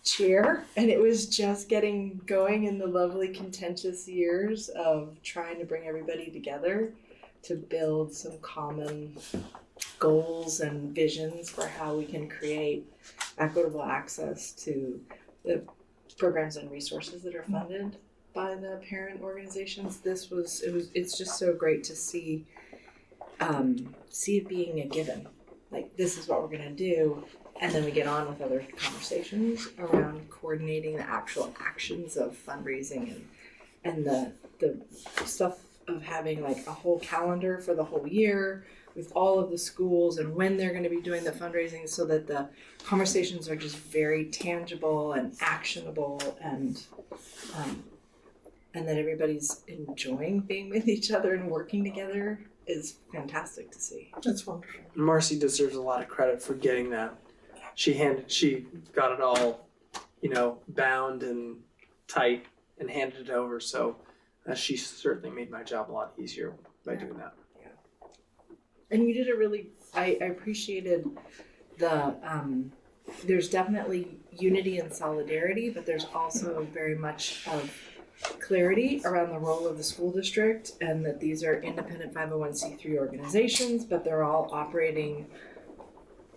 chair, and it was just getting going in the lovely contentious years of trying to bring everybody together to build some common goals and visions for how we can create equitable access to the programs and resources that are funded by the parent organizations. It's just so great to see it being a given. Like, this is what we're gonna do, and then we get on with other conversations around coordinating the actual actions of fundraising and the stuff of having like a whole calendar for the whole year with all of the schools and when they're going to be doing the fundraising, so that the conversations are just very tangible and actionable, and that everybody's enjoying being with each other and working together is fantastic to see.
That's wonderful.
Marcy deserves a lot of credit for getting that. She got it all, bound and tight and handed it over. So she certainly made my job a lot easier by doing that.
And you did I appreciated there's definitely unity and solidarity, but there's also very much of clarity around the role of the school district, and that these are independent 501c3 organizations, but they're all operating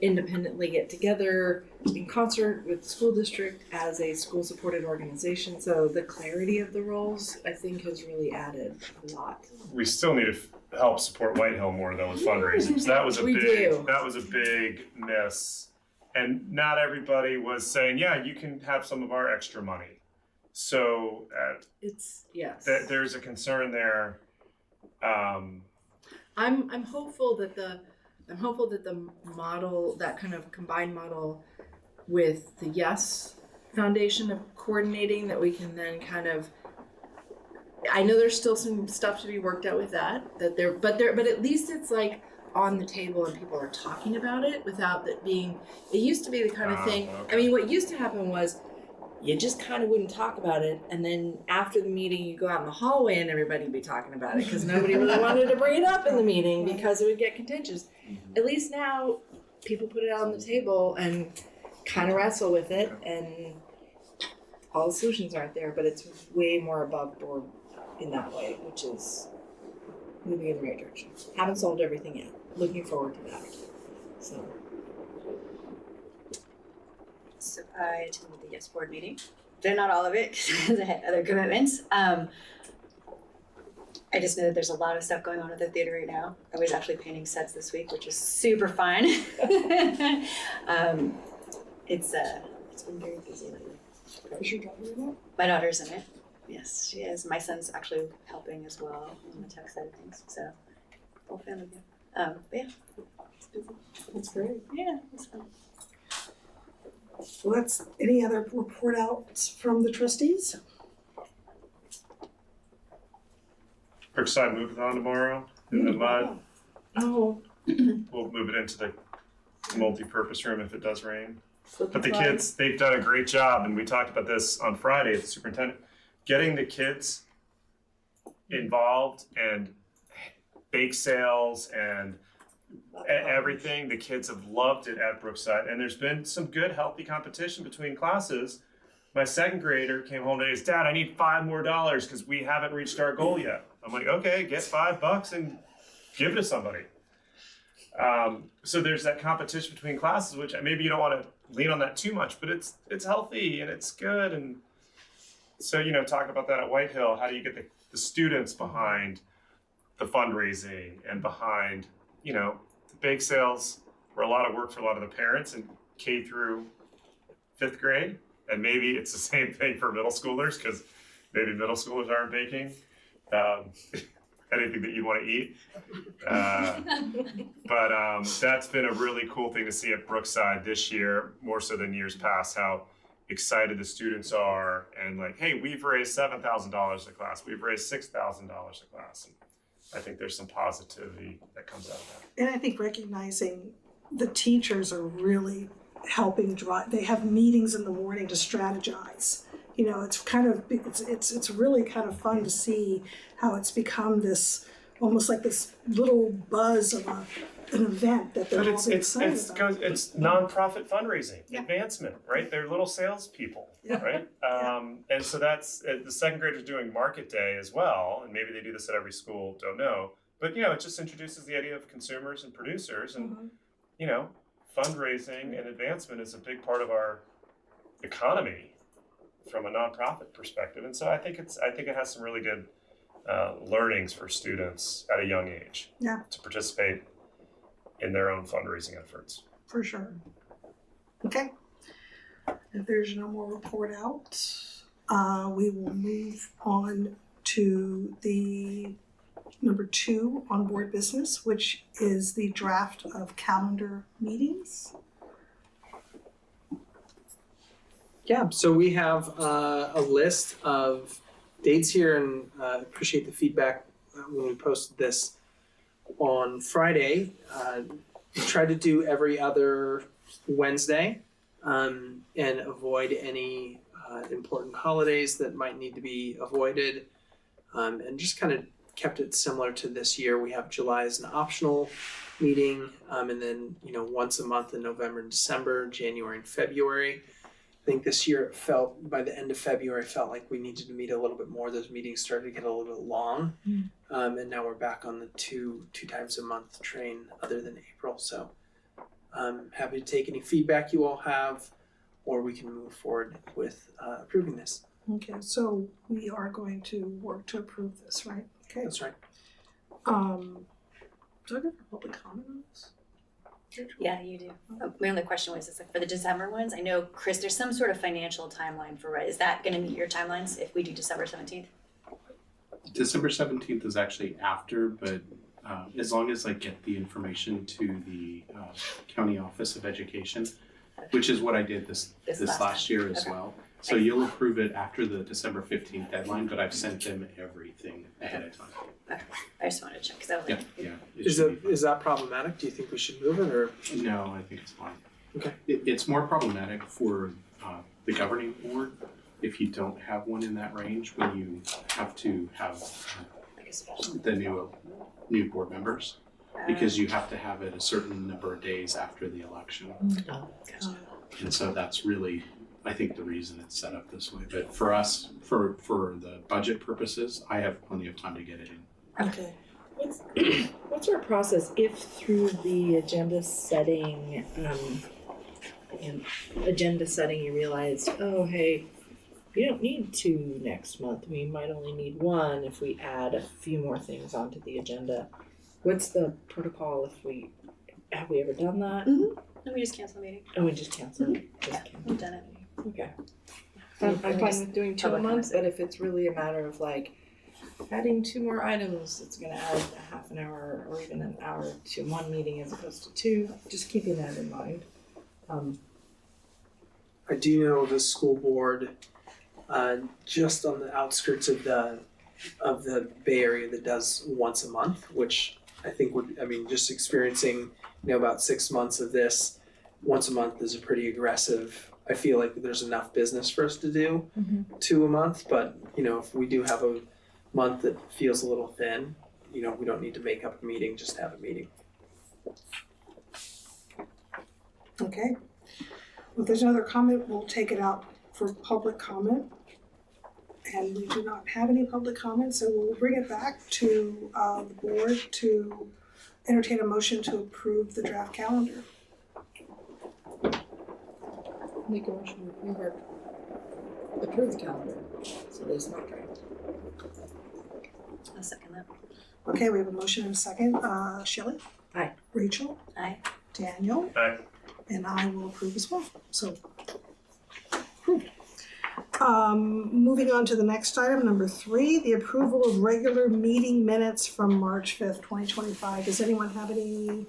independently, yet together in concert with the school district as a school-supported organization. So the clarity of the roles, I think, has really added a lot.
We still need to help support Whitehill more though with fundraising. So that was a big miss, and not everybody was saying, yeah, you can have some of our extra money. So there's a concern there. I'm
hopeful that the model, that kind of combined model with the Yes Foundation of coordinating, that we can then kind of, I know there's still some stuff to be worked out with but at least it's like on the table and people are talking about it without it being, it used to be the kind of thing,
okay.
I mean, what used to happen was you just kind of wouldn't talk about it, and then after the meeting you go out in the hallway and everybody would be talking about it because nobody really wanted to bring it up in the meeting because it would get contentious. At least now people put it out on the table and kind of wrestle with it, and all the solutions aren't there, but it's way more above board in that way, which is moving in the right direction. Haven't solved everything yet. Looking forward to that.
So I attended the Yes Board meeting. They're not all of it because I had other commitments. I just know that there's a lot of stuff going on at the theater right now. I was actually painting sets this week, which is super fun. It's been very busy lately.
Is your daughter in it?
My daughter's in it. Yes, she is. My son's actually helping as well on the tech side of things. So, whole family good. But yeah, it's busy.
That's great.
Yeah, it's fun.
Well, that's any other report outs from the trustees?
Brookside moving on tomorrow in the mud.
Oh.
We'll move it into the multi-purpose room if it does rain. But the kids, they've done a great job, and we talked about this on Friday at the superintendent, getting the kids involved and bake sales and everything. The kids have loved it at Brookside, and there's been some good, healthy competition between classes. My second grader came home today and said, Dad, I need $5 more because we haven't reached our goal yet. I'm like, okay, get $5 and give it to somebody. So there's that competition between classes, which maybe you don't want to lean on that too much, but it's healthy and it's good. And so, talk about that at White Hill. How do you get the students behind the fundraising and behind, the bake sales were a lot of work for a lot of the parents in K through 5th grade. And maybe it's the same thing for middle schoolers because maybe middle schoolers aren't baking. Anything that you want to eat. But that's been a really cool thing to see at Brookside this year, more so than years past, how excited the students are and like, hey, we've raised $7,000 a class. We've raised $6,000 a class. And I think there's some positivity that comes out of that.
And I think recognizing the teachers are really helping drive, they have meetings in the morning to strategize. It's kind of, it's really kind of fun to see how it's become this, almost like this little buzz of an event that they're all excited about.
It's nonprofit fundraising, advancement, right? They're little salespeople, right? And so that's, the second graders doing market day as well, and maybe they do this at every school, don't know. But, it just introduces the idea of consumers and producers and, fundraising and advancement is a big part of our economy from a nonprofit perspective. And so I think it has some really good learnings for students at a young age to participate in their own fundraising efforts.
For sure. Okay. If there's no more report out, we will move on to the number 2 on board business, which is the draft of calendar meetings.
Yeah, so we have a list of dates here, and appreciate the feedback when we posted this on Friday. We tried to do every other Wednesday and avoid any important holidays that might need to be avoided, and just kind of kept it similar to this year. We have July as an optional meeting, and then once a month in November and December, January and February. I think this year it felt, by the end of February, felt like we needed to meet a little bit more. Those meetings started to get a little bit long, and now we're back on the two times a month train other than April. So happy to take any feedback you all have, or we can move forward with approving this.
Okay, so we are going to work to approve this, right? Okay.
That's right.
Do I go for public comment on this?
Yeah, you do. My only question was, is like for the December ones, I know, Chris, there's some sort of financial timeline for, is that going to meet your timelines if we do December 17th?
December 17th is actually after, but as long as I get the information to the County Office of Education, which is what I did this last year as well. So you'll approve it after the December 15th deadline, but I've sent them everything ahead of time.
Okay. I just wanted to check, because I was like,
Yeah.
Is that problematic? Do you think we should move it, or?
No, I think it's fine.
Okay.
It's more problematic for the governing board if you don't have one in that range when you have to have the new board members, because you have to have it a certain number of days after the election. And so that's really, I think, the reason it's set up this way. But for us, for the budget purposes, I have plenty of time to get it in.
Okay. What's our process if through the agenda setting, you realized, oh, hey, we don't need 2 next month. We might only need 1 if we add a few more things onto the agenda. What's the protocol have we ever done that?
No, we just cancel the meeting.
Oh, we just cancel it?
We've done it.
Okay. I'm fine with doing 2 a month, but if it's really a matter of like adding 2 more items, it's gonna add a half an hour or even an hour to 1 meeting as opposed to 2, just keeping that in mind.
I do know the school board, just on the outskirts of the Bay Area, that does once a month, which I think just experiencing, about 6 months of this, once a month is a pretty aggressive. I feel like there's enough business for us to do 2 a month, but if we do have a month that feels a little thin, we don't need to make up a meeting, just have a meeting.
Okay. If there's another comment, we'll take it out for public comment. And we do not have any public comment, so we'll bring it back to the board to entertain a motion to approve the draft calendar.
Make a motion to approve the calendar, so there's no draft.
I'll second that.
Okay, we have a motion and a second. Shelley?
Aye.
Rachel?
Aye.
Daniel?
Aye.
And I will approve as well, so. Moving on to the next item, number 3, the approval of regular meeting minutes from March 5th, 2025. Does anyone have any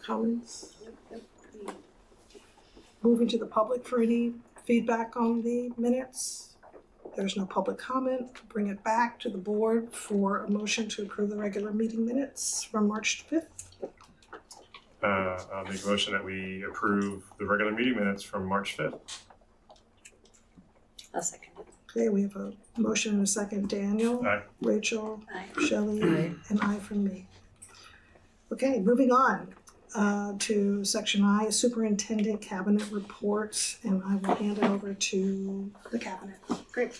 comments? Moving to the public for any feedback on the minutes. There's no public comment. Bring it back to the board for a motion to approve the regular meeting minutes from March 5th.
I'll make a motion that we approve the regular meeting minutes from March 5th.
I'll second it.
Okay, we have a motion and a second. Daniel?
Aye.
Rachel?
Aye.
Shelley?
Aye.
And I from me. Okay, moving on to section I, superintendent cabinet reports, and I will hand it over to the cabinet. Great.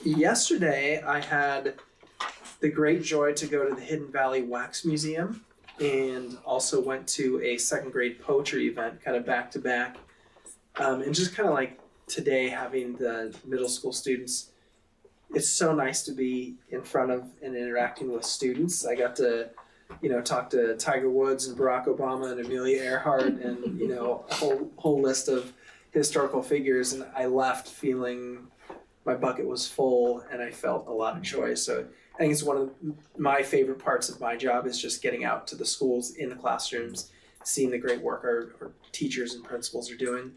Yesterday, I had the great joy to go to the Hidden Valley Wax Museum, and also went to a 2nd grade poetry event, kind of back to back. And just kind of like today, having the middle school students, it's so nice to be in front of and interacting with students. I got to, talk to Tiger Woods and Barack Obama and Amelia Earhart and, a whole list of historical figures. And I left feeling my bucket was full and I felt a lot of joy. So I think it's one of my favorite parts of my job is just getting out to the schools, in the classrooms, seeing the great work our teachers and principals are doing.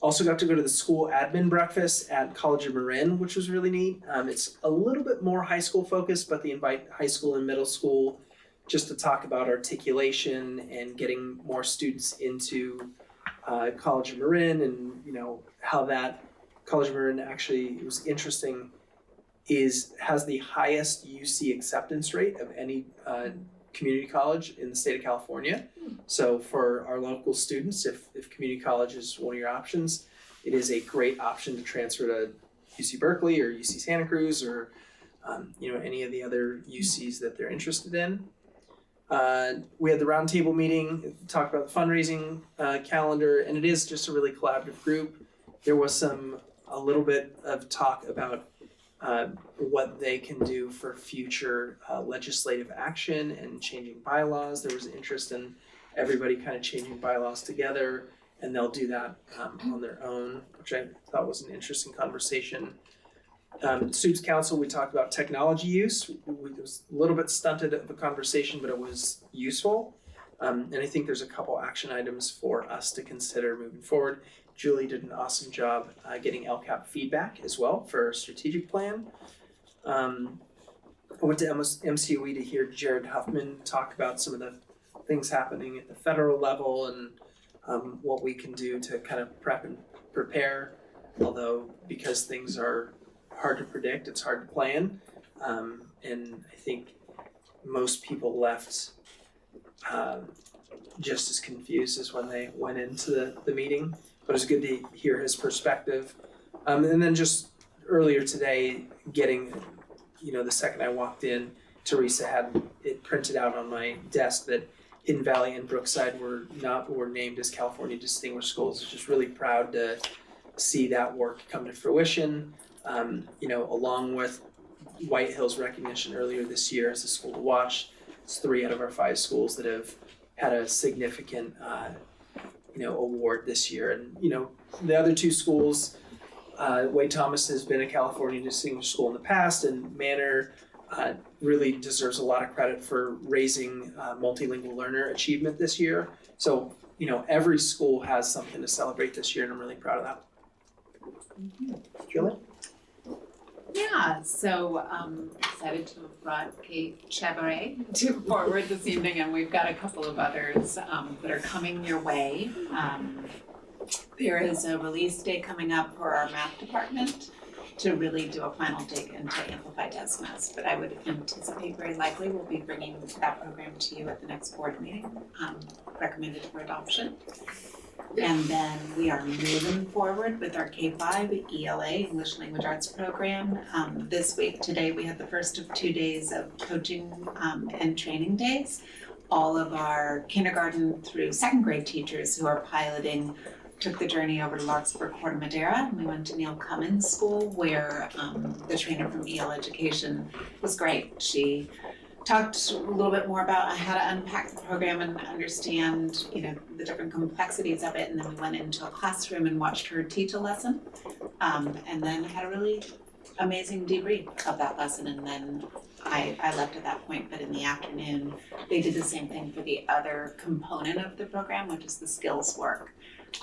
Also got to go to the school admin breakfast at College of Marin, which was really neat. It's a little bit more high school focused, but they invite high school and middle school just to talk about articulation and getting more students into College of Marin, and how that College of Marin actually, it was interesting, has the highest UC acceptance rate of any community college in the state of California. So for our local students, if community college is one of your options, it is a great option to transfer to UC Berkeley or UC Santa Cruz or any of the other UCs that they're interested in. We had the roundtable meeting, talked about the fundraising calendar, and it is just a really collaborative group. There was a little bit of talk about what they can do for future legislative action and changing bylaws. There was interest in everybody kind of changing bylaws together, and they'll do that on their own, which I thought was an interesting conversation. Students Council, we talked about technology use. It was a little bit stunted of a conversation, but it was useful. And I think there's a couple action items for us to consider moving forward. Julie did an awesome job getting LCAP feedback as well for our strategic plan. I went to MCOE to hear Jared Huffman talk about some of the things happening at the federal level and what we can do to kind of prep and prepare. Although because things are hard to predict, it's hard to plan. And I think most people left just as confused as when they went into the meeting. But it was good to hear his perspective. And then just earlier today, getting, the second I walked in, Teresa had it printed out on my desk that Hidden Valley and Brookside were named as California Distinguished Schools. Just really proud to see that work come to fruition. Along with White Hills recognition earlier this year as a school to watch. It's 3 out of our 5 schools that have had a significant award this year. And the other 2 schools, Wade Thomas has been a California Distinguished School in the past, and Manor really deserves a lot of credit for raising multilingual learner achievement this year. So, every school has something to celebrate this year, and I'm really proud of that. Julie?
Yeah, so excited to have brought Kate Chevrolet forward this evening, and we've got a couple of others that are coming your way. There is a release day coming up for our math department to really do a final dig into Amplified Desmos, but I would anticipate very likely we'll be bringing that program to you at the next board meeting, recommended for adoption. And then we are moving forward with our K-5 ELA, English Language Arts program. This week, today, we had the first of 2 days of coaching and training days. All of our kindergarten through 2nd grade teachers who are piloting took the journey over to Larkspur, Corte Madera, and we went to Neil Cummins School where the trainer from EL Education was great. She talked a little bit more about how to unpack the program and understand, the different complexities of it. And then we went into a classroom and watched her teach a lesson, and then had a really amazing debrief of that lesson. And then I left at that point, but in the afternoon, they did the same thing for the other component of the program, which is the skills work.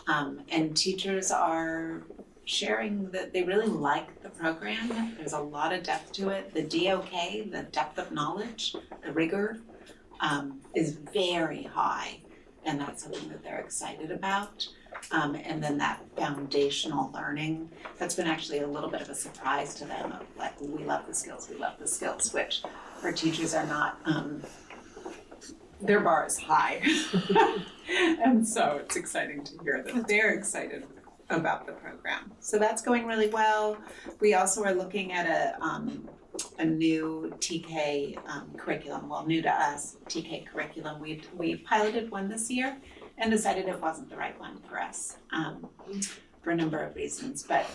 And teachers are sharing that they really like the program. There's a lot of depth to it. The DOK, the depth of knowledge, the rigor, is very high, and that's something that they're excited about. And then that foundational learning, that's been actually a little bit of a surprise to them of like, we love the skills, which our teachers are not, their bar is high. And so it's exciting to hear that they're excited about the program. So that's going really well. We also are looking at a new TK curriculum, well, new to us, TK curriculum. We piloted one this year and decided it wasn't the right one for us for a number of reasons. But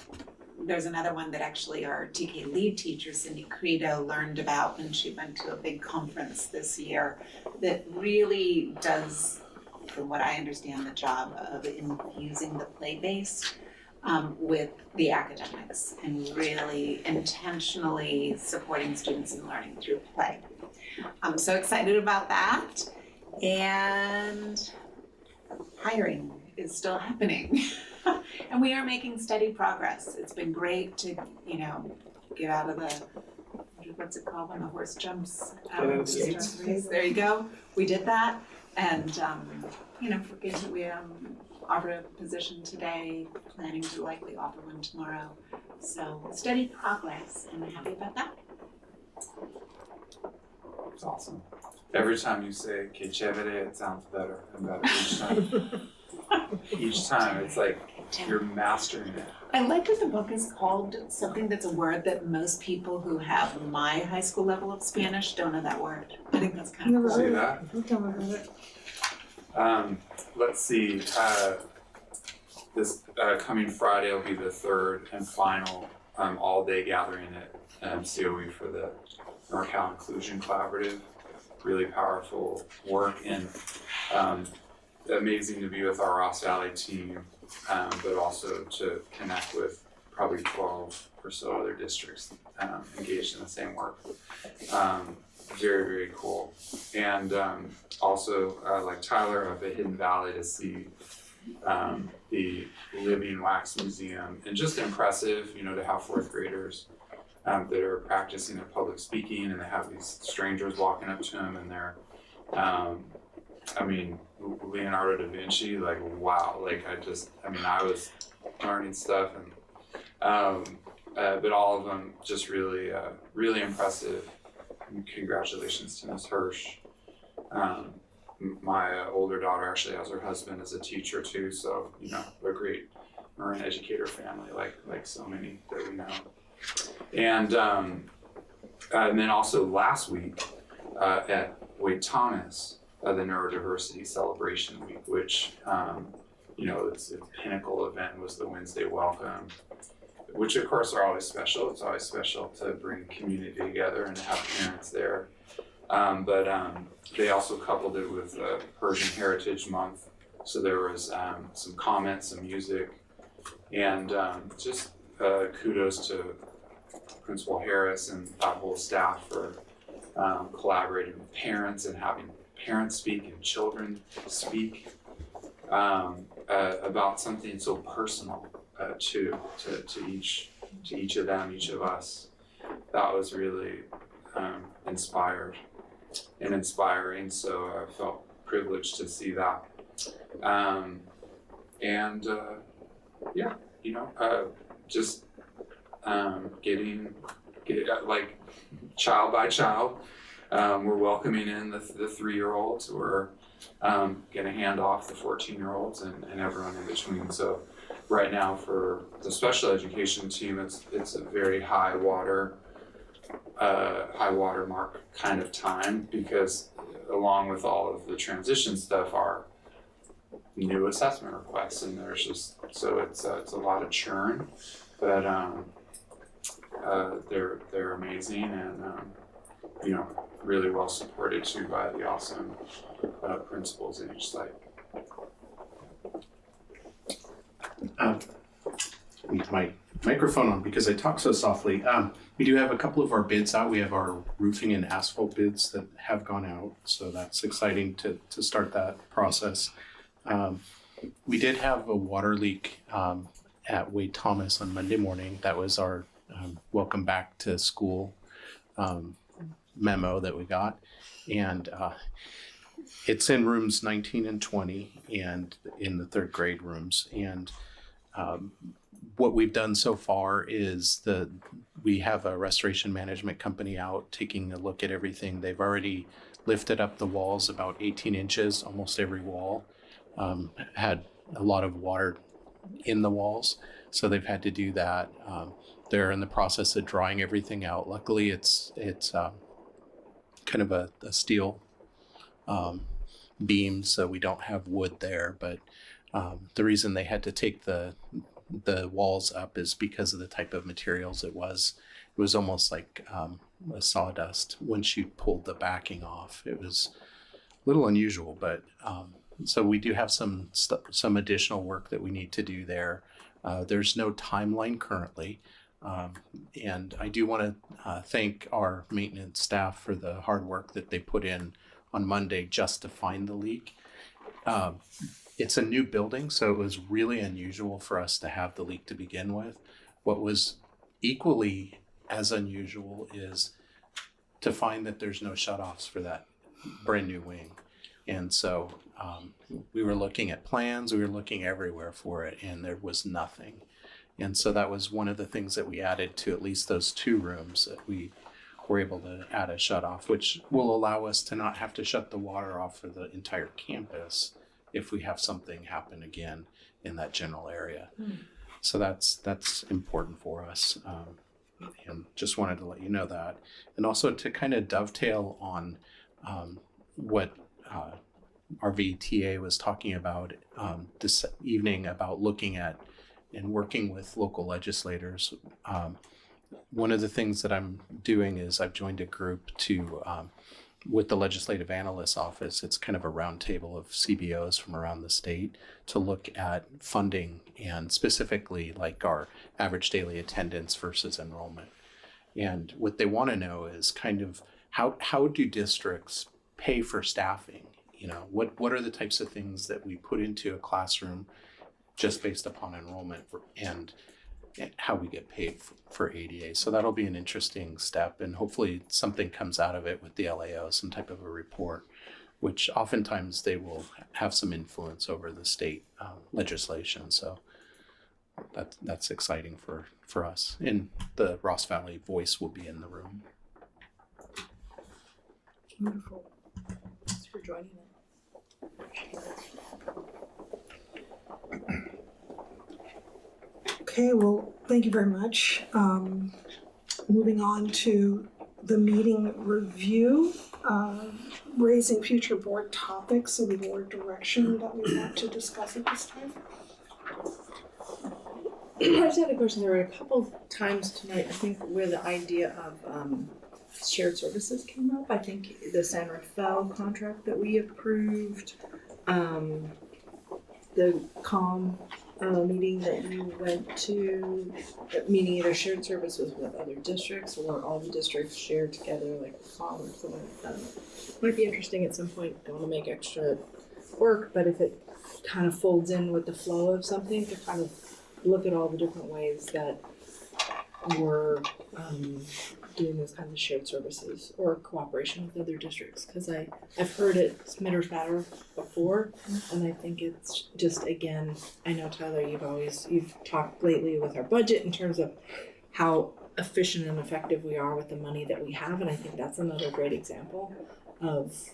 there's another one that actually our TK lead teacher, Cindy Credo, learned about when she went to a big conference this year that really does, from what I understand, the job of infusing the play-based with the academics and really intentionally supporting students in learning through play. I'm so excited about that. And hiring is still happening. And we are making steady progress. It's been great to, get out of the, what's it called when the horse jumps out of the skates? There you go. We did that. And, we offered a position today, planning to likely offer one tomorrow. So steady progress, and I'm happy about that.
It's awesome. Every time you say "que chévere," it sounds better and better each time. Each time, it's like you're mastering it.
I like that the book is called something that's a word that most people who have my high school level of Spanish don't know that word. I think that's kind of cool.
See that? Let's see. This coming Friday will be the 3rd and final all-day gathering at COE for the NorCal Inclusion Collaborative. Really powerful work, and amazing to be with our Ross Valley team, but also to connect with probably 12 or so other districts engaged in the same work. very, very cool. And also, like Tyler up at Hidden Valley to see the Living Wax Museum, and just impressive, to have fourth graders that are practicing their public speaking, and they have these strangers walking up to them, and they're, Leonardo da Vinci, like, wow, like I was learning stuff, and but all of them just really, really impressive. And congratulations to Ms. Hirsch. My older daughter actually has her husband as a teacher too, so we're a great Marin educator family, like so many that we know. And then also last week at Wade Thomas, the Neurodiversity Celebration Week, which it's a pinnacle event, was the Wednesday Welcome, which of course are always special. It's always special to bring community together and have parents there. But they also coupled it with Persian Heritage Month. So there was some comments, some music, and just kudos to Principal Harris and that whole staff for collaborating with parents and having parents speak and children speak about something so personal to each of them, each of us. That was really inspired and inspiring, so I felt privileged to see that. Just getting like child by child, we're welcoming in the 3-year-olds. We're gonna hand off the 14-year-olds and everyone in between. So right now for the special education team, it's a very high water mark kind of time, because along with all of the transition stuff are new assessment requests, and there's just, so it's a lot of churn, but they're amazing, and really well supported too by the awesome principals in each site.
Need my microphone on because I talk so softly. We do have a couple of our bids out. We have our roofing and asphalt bids that have gone out, so that's exciting to start that process. We did have a water leak at Wade Thomas on Monday morning. That was our welcome back to school memo that we got, and it's in rooms 19 and 20 and in the third grade rooms. And what we've done so far is we have a restoration management company out taking a look at everything. They've already lifted up the walls about 18 inches, almost every wall. Had a lot of water in the walls, so they've had to do that. They're in the process of drying everything out. Luckily, it's kind of a steel beam, so we don't have wood there. But the reason they had to take the walls up is because of the type of materials it was. It was almost like a sawdust once you pulled the backing off. It was a little unusual, but so we do have some additional work that we need to do there. There's no timeline currently, and I do want to thank our maintenance staff for the hard work that they put in on Monday just to find the leak. It's a new building, so it was really unusual for us to have the leak to begin with. What was equally as unusual is to find that there's no shutoffs for that brand new wing. And so we were looking at plans, we were looking everywhere for it, and there was nothing. And so that was one of the things that we added to at least those 2 rooms, that we were able to add a shutoff, which will allow us to not have to shut the water off for the entire campus if we have something happen again in that general area. So that's important for us. And just wanted to let you know that. And also to kind of dovetail on what our VTA was talking about this evening about looking at and working with local legislators. One of the things that I'm doing is I've joined a group to with the Legislative Analyst's Office. It's kind of a roundtable of CBOs from around the state to look at funding, and specifically like our average daily attendance versus enrollment. And what they want to know is kind of how do districts pay for staffing? You know, what are the types of things that we put into a classroom just based upon enrollment and how we get paid for ADA. So that'll be an interesting step, and hopefully something comes out of it with the LAO, some type of a report, which oftentimes they will have some influence over the state legislation. So that's exciting for us. And the Ross Valley Voice will be in the room.
Wonderful. Thanks for joining us.
Okay, well, thank you very much. Moving on to the meeting review, raising future board topics or the board direction that we want to discuss at this time.
I just had a question. There were a couple times tonight, I think, where the idea of shared services came up. I think the San Rafael contract that we approved, the COM meeting that you went to, meaning either shared services with other districts or all the districts shared together, like COM or something like that. Might be interesting at some point. Don't want to make extra work, but if it kind of folds in with the flow of something, to kind of look at all the different ways that we're doing those kinds of shared services or cooperation with other districts, because I've heard it Smitters Matter before, and I think it's just, again, I know Tyler, you've talked lately with our budget in terms of how efficient and effective we are with the money that we have, and I think that's another great example of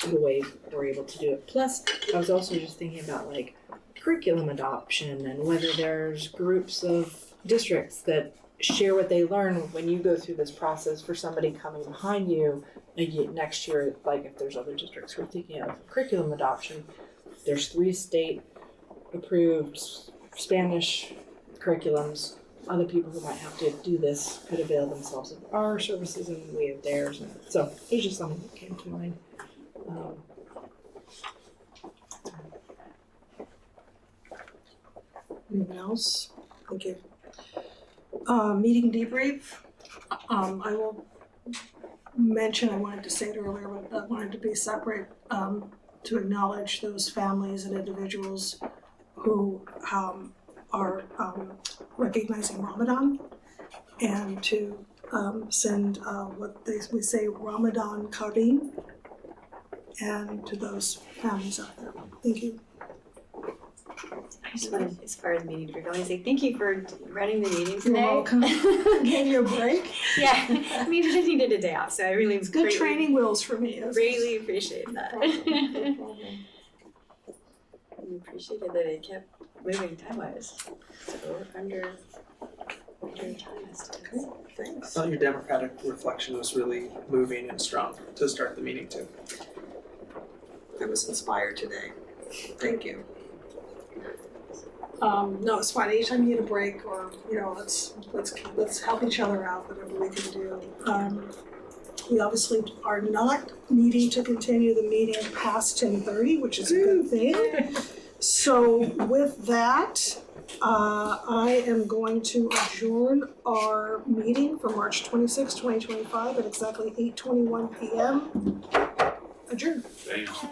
the way we're able to do it. Plus, I was also just thinking about like curriculum adoption and whether there's groups of districts that share what they learn when you go through this process for somebody coming behind you next year. Like if there's other districts who are thinking of curriculum adoption, there's 3 state approved Spanish curriculums. Other people who might have to do this could avail themselves of our services and we have theirs. And so it's just something that came to mind.
Anyone else? Thank you. Meeting debrief. I will mention, I wanted to say it earlier, but I wanted to be separate to acknowledge those families and individuals who are recognizing Ramadan, and to send what we say Ramadan Kareem, and to those families out there. Thank you.
I just want to, as far as meeting debrief, I want to say thank you for running the meeting today.
You're welcome. Gave you a break.
Yeah, I mean, I just needed a day off, so I really
It's good training wheels for me.
Really appreciate that.
No problem.
I appreciated that it kept moving time-wise. So we're under time estimates.
Thanks.
I thought your democratic reflection was really moving and strong to start the meeting too.
I was inspired today. Thank you. No, it's fine. Anytime you need a break, or let's help each other out, whatever we can do. We obviously are not needing to continue the meeting past 10:30, which is a good thing. So with that, I am going to adjourn our meeting for March 26, 2025 at exactly 8:21 p.m. Adjourn.
Thank you.